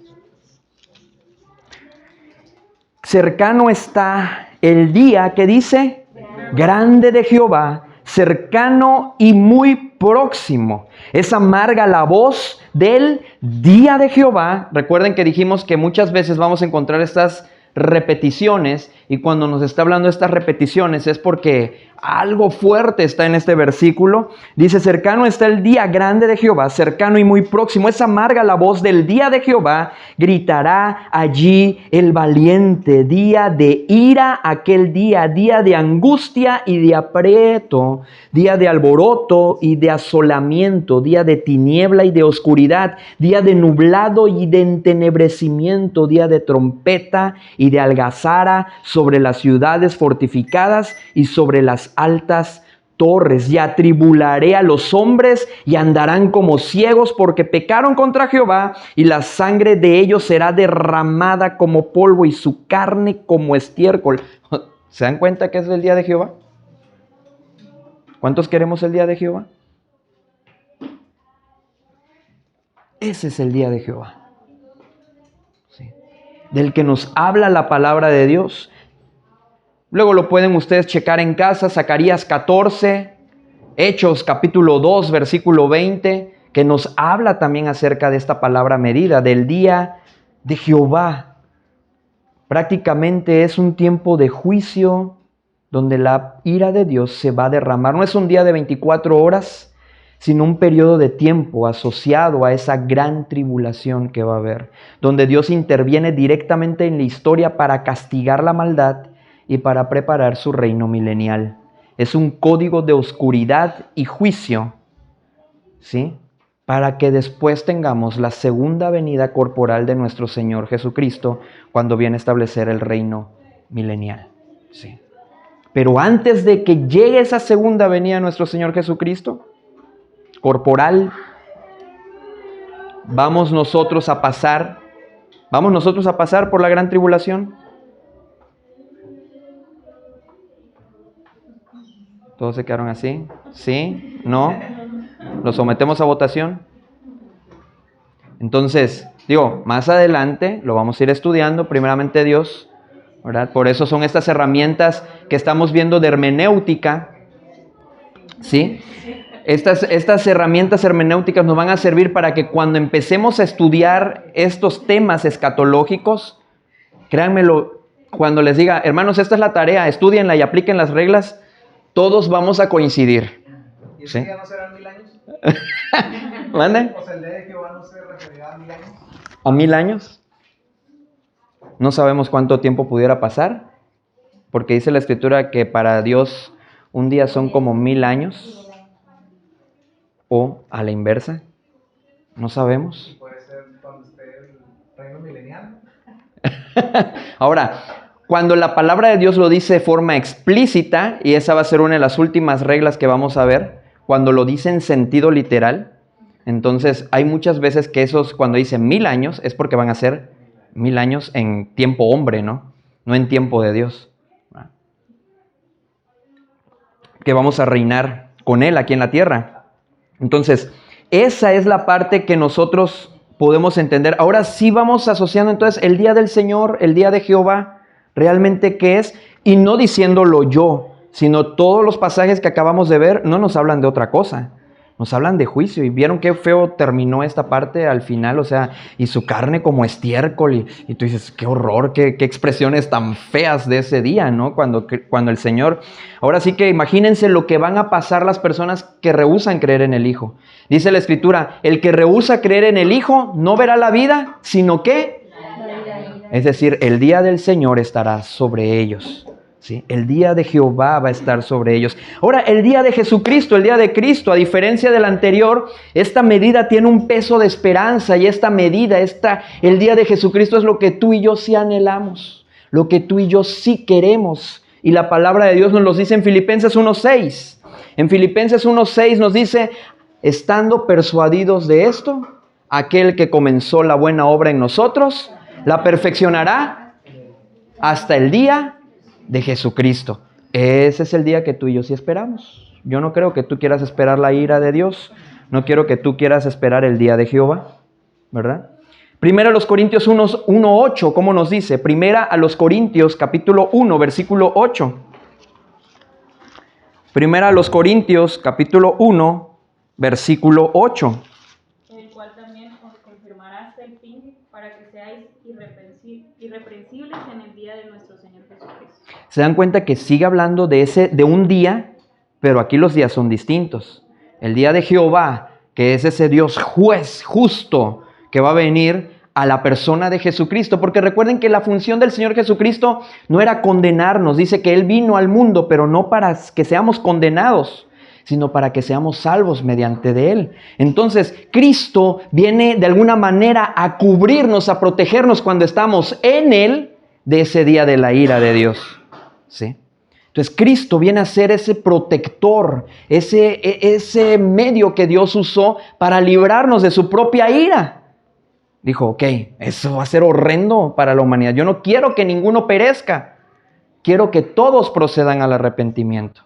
Cercano está el día que dice, grande de Jehová, cercano y muy próximo. Es amarga la voz del día de Jehová. Recuerden que dijimos que muchas veces vamos a encontrar estas repeticiones, y cuando nos está hablando de estas repeticiones es porque algo fuerte está en este versículo. Dice, cercano está el día grande de Jehová, cercano y muy próximo. Es amarga la voz del día de Jehová, gritará allí el valiente. Día de ira aquel día, día de angustia y de aprieto, día de alboroto y de asolamiento, día de tiniebla y de oscuridad, día de nublado y de entenebrecimiento, día de trompeta y de algazara sobre las ciudades fortificadas y sobre las altas torres. Y atribularé a los hombres y andarán como ciegos porque pecaron contra Jehová, y la sangre de ellos será derramada como polvo y su carne como estiércol. ¿Se dan cuenta que es el día de Jehová? ¿Cuántos queremos el día de Jehová? Ese es el día de Jehová. Sí. Del que nos habla la palabra de Dios. Luego lo pueden ustedes checar en casa, Zacarías 14, Hechos capítulo 2, versículo 20, que nos habla también acerca de esta palabra medida, del día de Jehová. Prácticamente es un tiempo de juicio donde la ira de Dios se va a derramar. No es un día de 24 horas, sino un periodo de tiempo asociado a esa gran tribulación que va a haber, donde Dios interviene directamente en la historia para castigar la maldad y para preparar su reino milenial. Es un código de oscuridad y juicio, ¿sí? Para que después tengamos la segunda venida corporal de nuestro Señor Jesucristo cuando viene a establecer el reino milenial, ¿sí? Pero antes de que llegue esa segunda venida de nuestro Señor Jesucristo, corporal, vamos nosotros a pasar por la gran tribulación. ¿Todos se quedaron así? ¿Sí? ¿No? ¿Lo sometemos a votación? Entonces, más adelante lo vamos a ir estudiando, primeramente Dios, ¿verdad? Por eso son estas herramientas que estamos viendo de hermenéutica, ¿sí? Estas herramientas hermenéuticas nos van a servir para que cuando empecemos a estudiar estos temas escatológicos, créanmelo, cuando les diga, hermanos, esta es la tarea, estudienla y apliquen las reglas, todos vamos a coincidir. ¿Y ese día no serán 1000 años? ¿Mande? O sea, el día de Jehová no se referirá a 1000 años. ¿A 1000 años? No sabemos cuánto tiempo pudiera pasar, porque dice la Escritura que para Dios un día son como 1000 años, o a la inversa, no sabemos. Puede ser cuando esté el reino milenial. Ahora, cuando la palabra de Dios lo dice de forma explícita, y esa va a ser una de las últimas reglas que vamos a ver, cuando lo dice en sentido literal, entonces hay muchas veces que esos, cuando dicen 1000 años, es porque van a ser 1000 años en tiempo hombre, ¿no? No en tiempo de Dios. Que vamos a reinar con Él aquí en la tierra. Entonces, esa es la parte que nosotros podemos entender. Ahora sí vamos asociando entonces el día del Señor, el día de Jehová, realmente qué es, y no diciéndolo yo, sino todos los pasajes que acabamos de ver no nos hablan de otra cosa, nos hablan de juicio. Y vieron qué feo terminó esta parte al final, o sea, y su carne como estiércol, y tú dices, qué horror, qué expresiones tan feas de ese día, ¿no? Cuando el Señor, ahora sí que imagínense lo que van a pasar las personas que rehúsan creer en el Hijo. Dice la Escritura, el que rehúsa creer en el Hijo no verá la vida, sino que, es decir, el día del Señor estará sobre ellos. ¿Sí? El día de Jehová va a estar sobre ellos. Ahora, el día de Jesucristo, el día de Cristo, a diferencia del anterior, esta medida tiene un peso de esperanza, y esta medida, el día de Jesucristo es lo que tú y yo sí anhelamos, lo que tú y yo sí queremos. Y la palabra de Dios nos lo dice en Filipenses 1:6. En Filipenses 1:6 nos dice, estando persuadidos de esto, aquel que comenzó la buena obra en nosotros, la perfeccionará hasta el día de Jesucristo. Ese es el día que tú y yo sí esperamos. Yo no creo que tú quieras esperar la ira de Dios. No quiero que tú quieras esperar el día de Jehová, ¿verdad? Primera a los Corintios 1:8, ¿cómo nos dice? Primera a los Corintios capítulo 1, versículo 8. Primera a los Corintios capítulo 1, versículo 8. El cual también os confirmará hasta el fin, para que seáis irreprensibles en el día de nuestro Señor Jesucristo. Se dan cuenta que sigue hablando de un día, pero aquí los días son distintos. El día de Jehová, que es ese Dios juez justo que va a venir a la persona de Jesucristo, porque recuerden que la función del Señor Jesucristo no era condenarnos. Dice que Él vino al mundo, pero no para que seamos condenados, sino para que seamos salvos mediante de Él. Entonces, Cristo viene de alguna manera a cubrirnos, a protegernos cuando estamos en Él de ese día de la ira de Dios. ¿Sí? Entonces, Cristo viene a ser ese protector, ese medio que Dios usó para librarnos de su propia ira. Dijo, ok, eso va a ser horrendo para la humanidad. Yo no quiero que ninguno perezca. Quiero que todos procedan al arrepentimiento.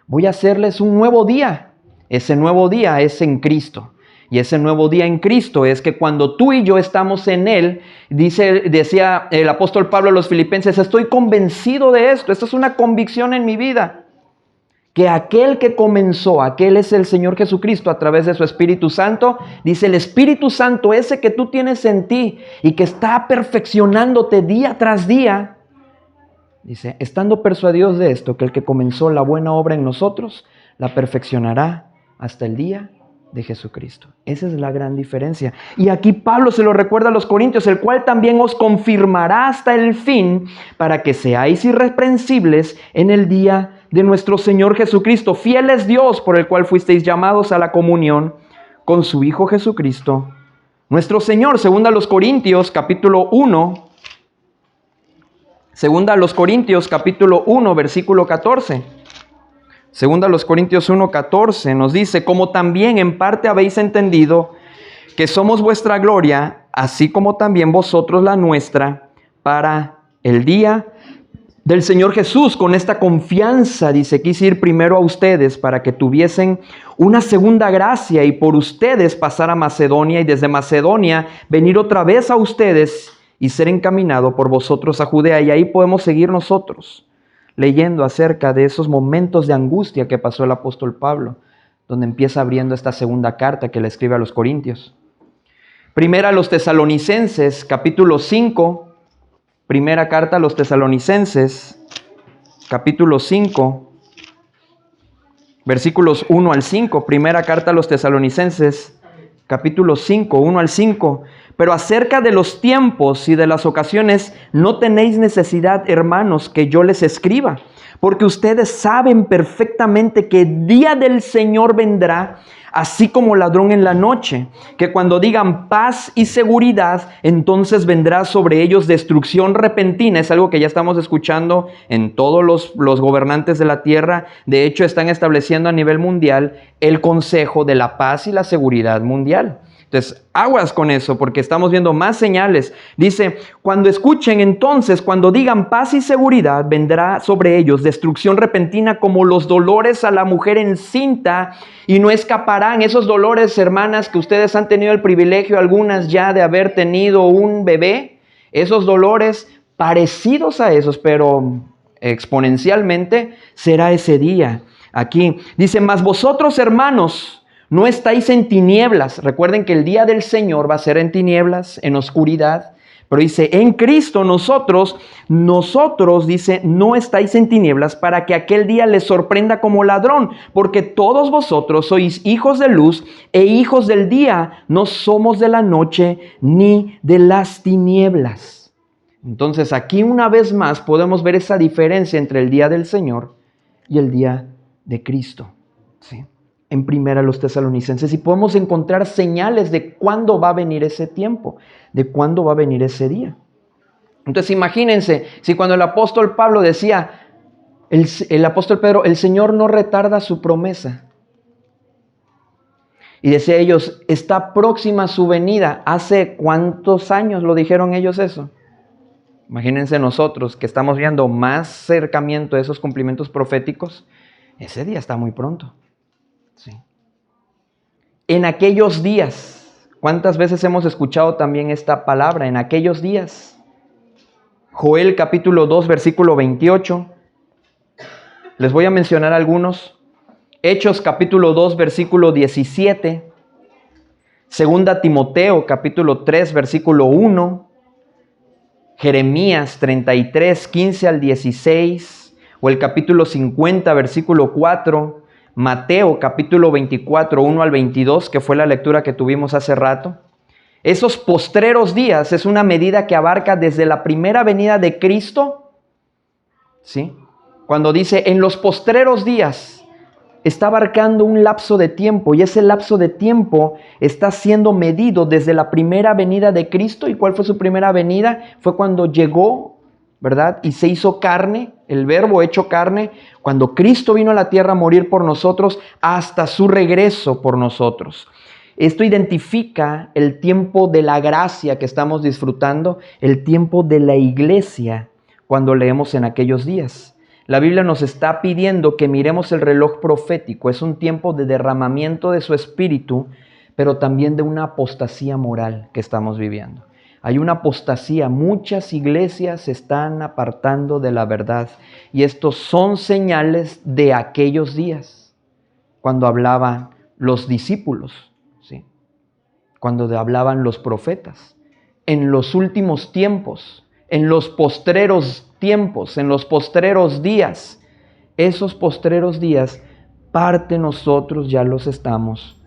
Voy a hacerles un nuevo día. Ese nuevo día es en Cristo. Y ese nuevo día en Cristo es que cuando tú y yo estamos en Él, decía el apóstol Pablo a los filipenses, estoy convencido de esto, esta es una convicción en mi vida, que aquel que comenzó, aquel es el Señor Jesucristo a través de su Espíritu Santo. Dice, el Espíritu Santo, ese que tú tienes en ti y que está perfeccionándote día tras día, dice, estando persuadidos de esto, que el que comenzó la buena obra en nosotros, la perfeccionará hasta el día de Jesucristo. Esa es la gran diferencia. Y aquí Pablo se lo recuerda a los corintios, el cual también os confirmará hasta el fin, para que seáis irreprensibles en el día de nuestro Señor Jesucristo. Fiel es Dios, por el cual fuisteis llamados a la comunión con su Hijo Jesucristo, nuestro Señor. Segunda a los Corintios, capítulo 1. Segunda a los Corintios, capítulo 1, versículo 14. Segunda a los Corintios 1:14 nos dice, como también en parte habéis entendido que somos vuestra gloria, así como también vosotros la nuestra, para el día del Señor Jesús. Con esta confianza, dice, quise ir primero a ustedes para que tuviesen una segunda gracia y por ustedes pasar a Macedonia y desde Macedonia venir otra vez a ustedes y ser encaminado por vosotros a Judea. Y ahí podemos seguir nosotros leyendo acerca de esos momentos de angustia que pasó el apóstol Pablo, donde empieza abriendo esta segunda carta que le escribe a los Corintios. Primera a los Tesalonicenses, capítulo 5. Primera carta a los Tesalonicenses, capítulo 5, versículos 1 al 5. Primera carta a los Tesalonicenses, capítulo 5, 1 al 5. Pero acerca de los tiempos y de las ocasiones, no tenéis necesidad, hermanos, que yo les escriba, porque ustedes saben perfectamente que el día del Señor vendrá, así como ladrón en la noche, que cuando digan paz y seguridad, entonces vendrá sobre ellos destrucción repentina. Es algo que ya estamos escuchando en todos los gobernantes de la tierra. De hecho, están estableciendo a nivel mundial el Consejo de la Paz y la Seguridad Mundial. Entonces, aguas con eso, porque estamos viendo más señales. Dice, cuando escuchen entonces, cuando digan paz y seguridad, vendrá sobre ellos destrucción repentina como los dolores a la mujer encinta, y no escaparán. Esos dolores, hermanas, que ustedes han tenido el privilegio, algunas ya, de haber tenido un bebé, esos dolores parecidos a esos, pero exponencialmente, será ese día. Aquí dice, mas vosotros, hermanos, no estáis en tinieblas. Recuerden que el día del Señor va a ser en tinieblas, en oscuridad. Pero dice, en Cristo nosotros, dice, no estáis en tinieblas para que aquel día les sorprenda como ladrón. Porque todos vosotros sois hijos de luz e hijos del día. No somos de la noche ni de las tinieblas. Entonces aquí una vez más podemos ver esa diferencia entre el día del Señor y el día de Cristo. ¿Sí? En primera a los Tesalonicenses, y podemos encontrar señales de cuándo va a venir ese tiempo, de cuándo va a venir ese día. Entonces imagínense, si cuando el apóstol Pablo decía, el apóstol Pedro, el Señor no retarda su promesa. Y decía ellos, está próxima su venida. ¿Hace cuántos años lo dijeron ellos eso? Imagínense nosotros que estamos viendo más acercamiento de esos cumplimientos proféticos. Ese día está muy pronto. Sí. En aquellos días, ¿cuántas veces hemos escuchado también esta palabra? En aquellos días. Joel capítulo 2, versículo 28. Les voy a mencionar algunos. Hechos capítulo 2, versículo 17. Segunda Timoteo capítulo 3, versículo 1. Jeremías 33, 15 al 16. O el capítulo 50, versículo 4. Mateo capítulo 24, 1 al 22, que fue la lectura que tuvimos hace rato. Esos postreros días es una medida que abarca desde la primera venida de Cristo, ¿sí? Cuando dice en los postreros días, está abarcando un lapso de tiempo, y ese lapso de tiempo está siendo medido desde la primera venida de Cristo. ¿Y cuál fue su primera venida? Fue cuando llegó, ¿verdad? Y se hizo carne, el verbo hecho carne, cuando Cristo vino a la tierra a morir por nosotros, hasta su regreso por nosotros. Esto identifica el tiempo de la gracia que estamos disfrutando, el tiempo de la iglesia, cuando leemos en aquellos días. La Biblia nos está pidiendo que miremos el reloj profético. Es un tiempo de derramamiento de su espíritu, pero también de una apostasía moral que estamos viviendo. Hay una apostasía, muchas iglesias se están apartando de la verdad y estos son señales de aquellos días, cuando hablaban los discípulos, ¿sí? Cuando hablaban los profetas. En los últimos tiempos, en los postreros tiempos, en los postreros días, esos postreros días, parte nosotros ya los estamos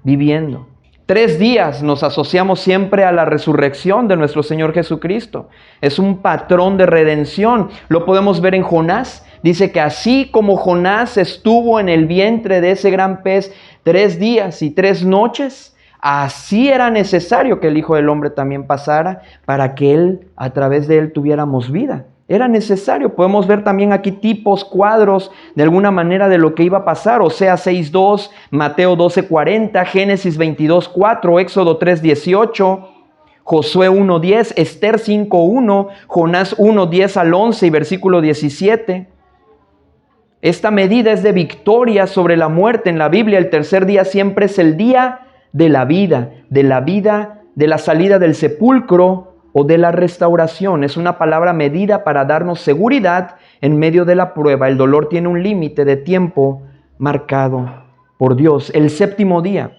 viviendo. 3 días nos asociamos siempre a la resurrección de nuestro Señor Jesucristo. Es un patrón de redención. Lo podemos ver en Jonás. Dice que así como Jonás estuvo en el vientre de ese gran pez 3 días y 3 noches, así era necesario que el Hijo del Hombre también pasara para que Él, a través de Él, tuviéramos vida. Era necesario. Podemos ver también aquí tipos, cuadros, de alguna manera de lo que iba a pasar. Oseas 6:2, Mateo 12:40, Génesis 22:4, Éxodo 3:18, Josué 1:10, Esther 5:1, Jonás 1:10 al 11 y versículo 17. Esta medida es de victoria sobre la muerte. En la Biblia el tercer día siempre es el día de la vida, de la salida del sepulcro o de la restauración. Es una palabra medida para darnos seguridad en medio de la prueba. El dolor tiene un límite de tiempo marcado por Dios. El séptimo día.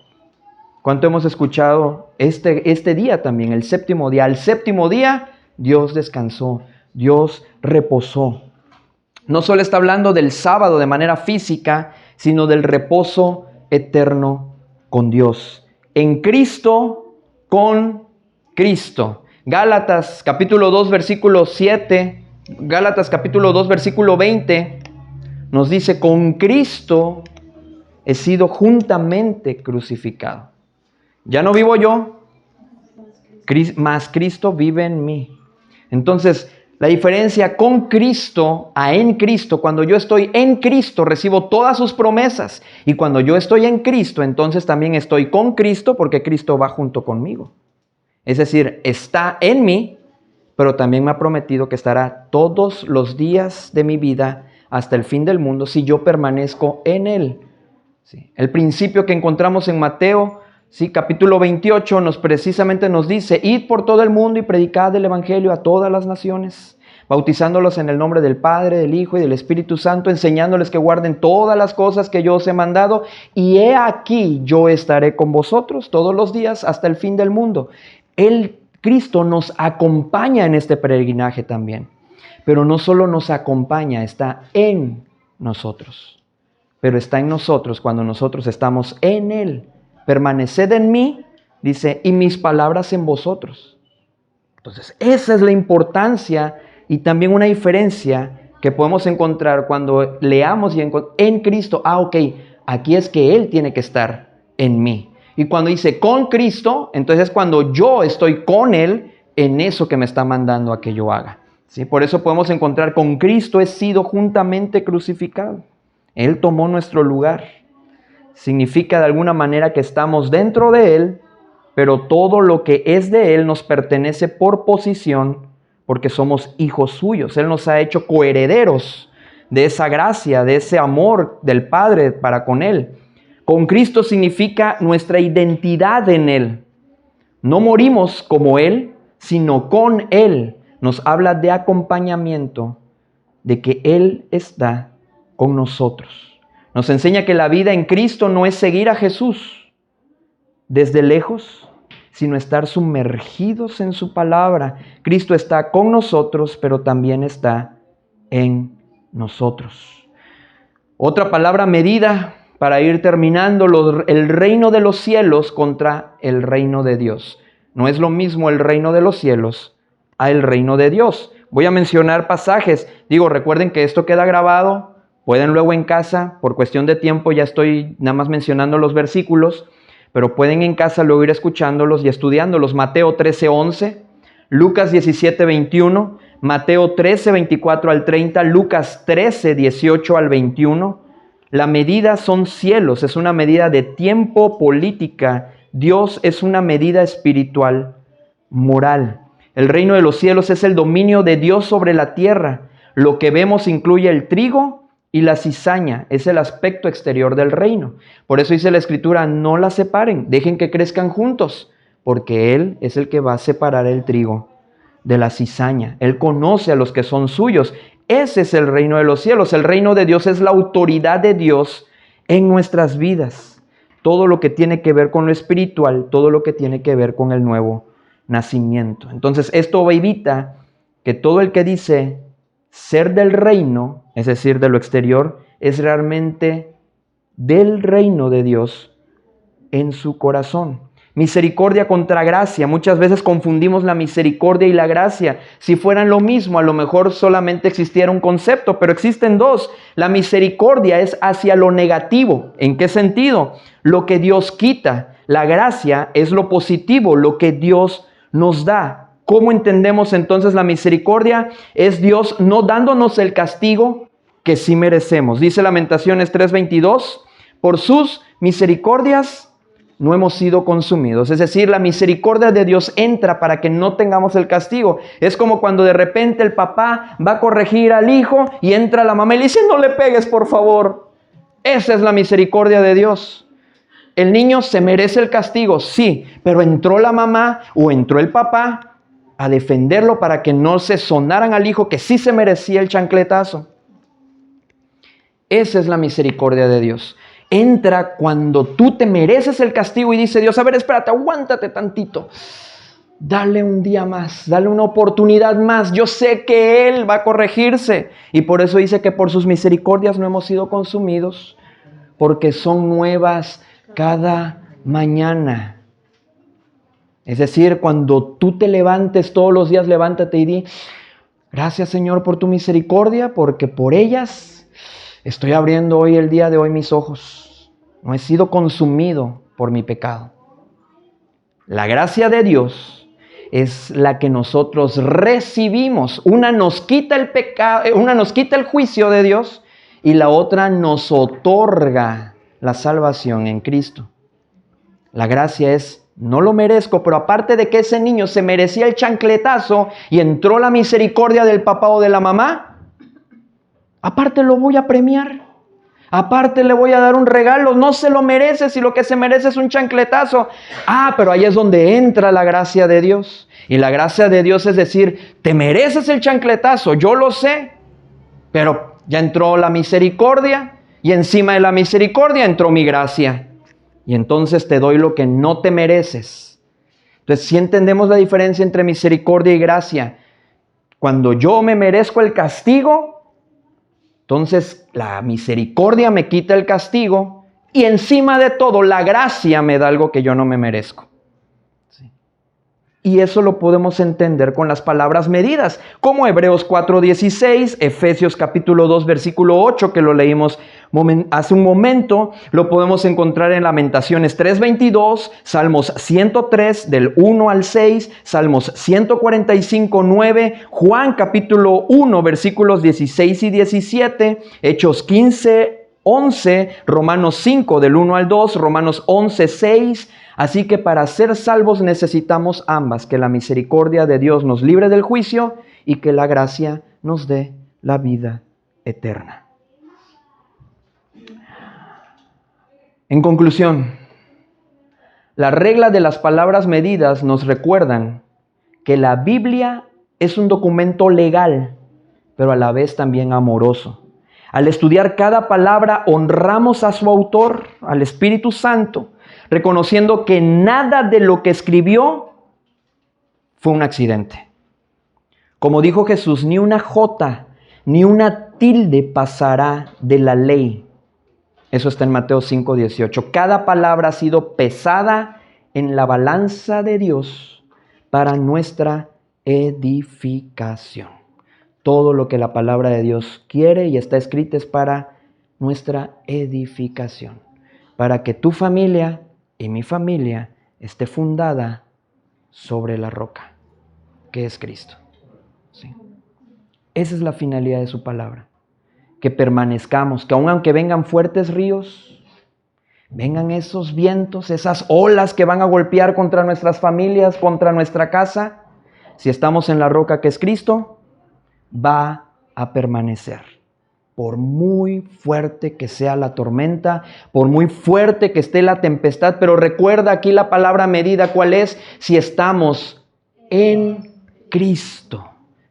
¿Cuánto hemos escuchado este día también? El séptimo día. Al séptimo día Dios descansó, Dios reposó. No solo está hablando del sábado de manera física, sino del reposo eterno con Dios. En Cristo, con Cristo. Gálatas capítulo 2 versículo 7, Gálatas capítulo 2 versículo 20 nos dice: con Cristo he sido juntamente crucificado. Ya no vivo yo, mas Cristo vive en mí. Entonces, la diferencia con Cristo a en Cristo: cuando yo estoy en Cristo recibo todas sus promesas, y cuando yo estoy en Cristo, entonces también estoy con Cristo, porque Cristo va junto conmigo. Es decir, está en mí, pero también me ha prometido que estará todos los días de mi vida hasta el fin del mundo si yo permanezco en Él. Sí. El principio que encontramos en Mateo, sí, capítulo 28, precisamente nos dice: id por todo el mundo y predicad el Evangelio a todas las naciones, bautizándolos en el nombre del Padre, del Hijo y del Espíritu Santo, enseñándoles que guarden todas las cosas que yo os he mandado, y he aquí yo estaré con vosotros todos los días hasta el fin del mundo. Cristo nos acompaña en este peregrinaje también, pero no solo nos acompaña, está en nosotros, pero está en nosotros cuando nosotros estamos en Él. Permaneced en mí, dice, y mis palabras en vosotros. Entonces, esa es la importancia y también una diferencia que podemos encontrar cuando leamos y en Cristo. Ok, aquí es que Él tiene que estar en mí. Y cuando dice con Cristo, entonces es cuando yo estoy con Él en eso que me está mandando a que yo haga. ¿Sí? Por eso podemos encontrar: con Cristo he sido juntamente crucificado. Él tomó nuestro lugar. Significa de alguna manera que estamos dentro de Él, pero todo lo que es de Él nos pertenece por posición, porque somos hijos suyos. Él nos ha hecho coherederos de esa gracia, de ese amor del Padre para con Él. Con Cristo significa nuestra identidad en Él. No morimos como Él, sino con Él. Nos habla de acompañamiento, de que Él está con nosotros. Nos enseña que la vida en Cristo no es seguir a Jesús desde lejos, sino estar sumergidos en su palabra. Cristo está con nosotros, pero también está en nosotros. Otra palabra medida para ir terminando: el reino de los cielos contra el reino de Dios. No es lo mismo el reino de los cielos a el reino de Dios. Voy a mencionar pasajes. Recuerden que esto queda grabado. Pueden luego en casa, por cuestión de tiempo ya estoy nada más mencionando los versículos, pero pueden en casa luego ir escuchándolos y estudiándolos. Mateo 13:11, Lucas 17:21, Mateo 13:24 al 30, Lucas 13:18 al 21. La medida son cielos, es una medida de tiempo política. Dios es una medida espiritual, moral. El reino de los cielos es el dominio de Dios sobre la tierra. Lo que vemos incluye el trigo y la cizaña es el aspecto exterior del reino. Por eso dice la Escritura, no las separen, dejen que crezcan juntos, porque Él es el que va a separar el trigo de la cizaña. Él conoce a los que son suyos. Ese es el reino de los cielos. El reino de Dios es la autoridad de Dios en nuestras vidas. Todo lo que tiene que ver con lo espiritual, todo lo que tiene que ver con el nuevo nacimiento. Entonces, esto evita que todo el que dice ser del reino, es decir, de lo exterior, es realmente del reino de Dios en su corazón. Misericordia contra gracia. Muchas veces confundimos la misericordia y la gracia. Si fueran lo mismo, a lo mejor solamente existiera un concepto, pero existen dos. La misericordia es hacia lo negativo. ¿En qué sentido? Lo que Dios quita. La gracia es lo positivo, lo que Dios nos da. ¿Cómo entendemos entonces la misericordia? Es Dios no dándonos el castigo que sí merecemos. Dice Lamentaciones 3:22, por sus misericordias no hemos sido consumidos. Es decir, la misericordia de Dios entra para que no tengamos el castigo. Es como cuando de repente el papá va a corregir al hijo y entra la mamá y le dice, no le pegues, por favor. Esa es la misericordia de Dios. El niño se merece el castigo, sí, pero entró la mamá o entró el papá a defenderlo para que no se sonaran al hijo que sí se merecía el chancletazo. Esa es la misericordia de Dios. Entra cuando tú te mereces el castigo y dice Dios, a ver, espérate, aguántate tantito. Dale un día más, dale una oportunidad más. Yo sé que Él va a corregirse. Y por eso dice que por sus misericordias no hemos sido consumidos, porque son nuevas cada mañana. Es decir, cuando tú te levantes todos los días, levántate y di, gracias Señor por tu misericordia, porque por ellas estoy abriendo hoy, el día de hoy, mis ojos. No he sido consumido por mi pecado. La gracia de Dios es la que nosotros recibimos. Una nos quita el pecado, una nos quita el juicio de Dios y la otra nos otorga la salvación en Cristo. La gracia es, no lo merezco, pero aparte de que ese niño se merecía el chancletazo y entró la misericordia del papá o de la mamá, aparte lo voy a premiar. Aparte le voy a dar un regalo. No se lo merece si lo que se merece es un chancletazo. Pero ahí es donde entra la gracia de Dios. Y la gracia de Dios es decir, te mereces el chancletazo, yo lo sé. Pero ya entró la misericordia y encima de la misericordia entró mi gracia. Y entonces te doy lo que no te mereces. Entonces, si entendemos la diferencia entre misericordia y gracia, cuando yo me merezco el castigo, entonces la misericordia me quita el castigo y encima de todo la gracia me da algo que yo no me merezco. ¿Sí? Y eso lo podemos entender con las palabras medidas, como Hebreos 4:16, Efesios capítulo 2, versículo 8, que lo leímos hace un momento, lo podemos encontrar en Lamentaciones 3:22, Salmos 103, del 1 al 6, Salmos 145, 9, Juan capítulo 1, versículos 16 y 17, Hechos 15, 11, Romanos 5, del 1 al 2, Romanos 11, 6. Así que para ser salvos necesitamos ambas, que la misericordia de Dios nos libre del juicio y que la gracia nos dé la vida eterna. En conclusión, la regla de las palabras medidas nos recuerdan que la Biblia es un documento legal, pero a la vez también amoroso. Al estudiar cada palabra, honramos a su autor, al Espíritu Santo, reconociendo que nada de lo que escribió fue un accidente. Como dijo Jesús, ni una jota, ni una tilde pasará de la ley. Eso está en Mateo 5:18. Cada palabra ha sido pesada en la balanza de Dios para nuestra edificación. Todo lo que la palabra de Dios quiere y está escrito es para nuestra edificación. Para que tu familia y mi familia esté fundada sobre la roca, que es Cristo. ¿Sí? Esa es la finalidad de su palabra. Que permanezcamos, que aunque vengan fuertes ríos, vengan esos vientos, esas olas que van a golpear contra nuestras familias, contra nuestra casa, si estamos en la roca que es Cristo, va a permanecer. por muy fuerte que sea la tormenta, por muy fuerte que esté la tempestad. Pero recuerda aquí la palabra medida, ¿cuál es? Si estamos en Cristo.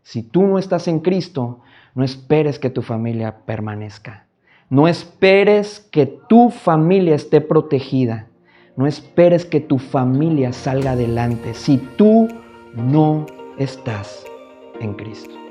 Si tú no estás en Cristo, no esperes que tu familia permanezca. No esperes que tu familia esté protegida. No esperes que tu familia salga adelante si tú no estás en Cristo.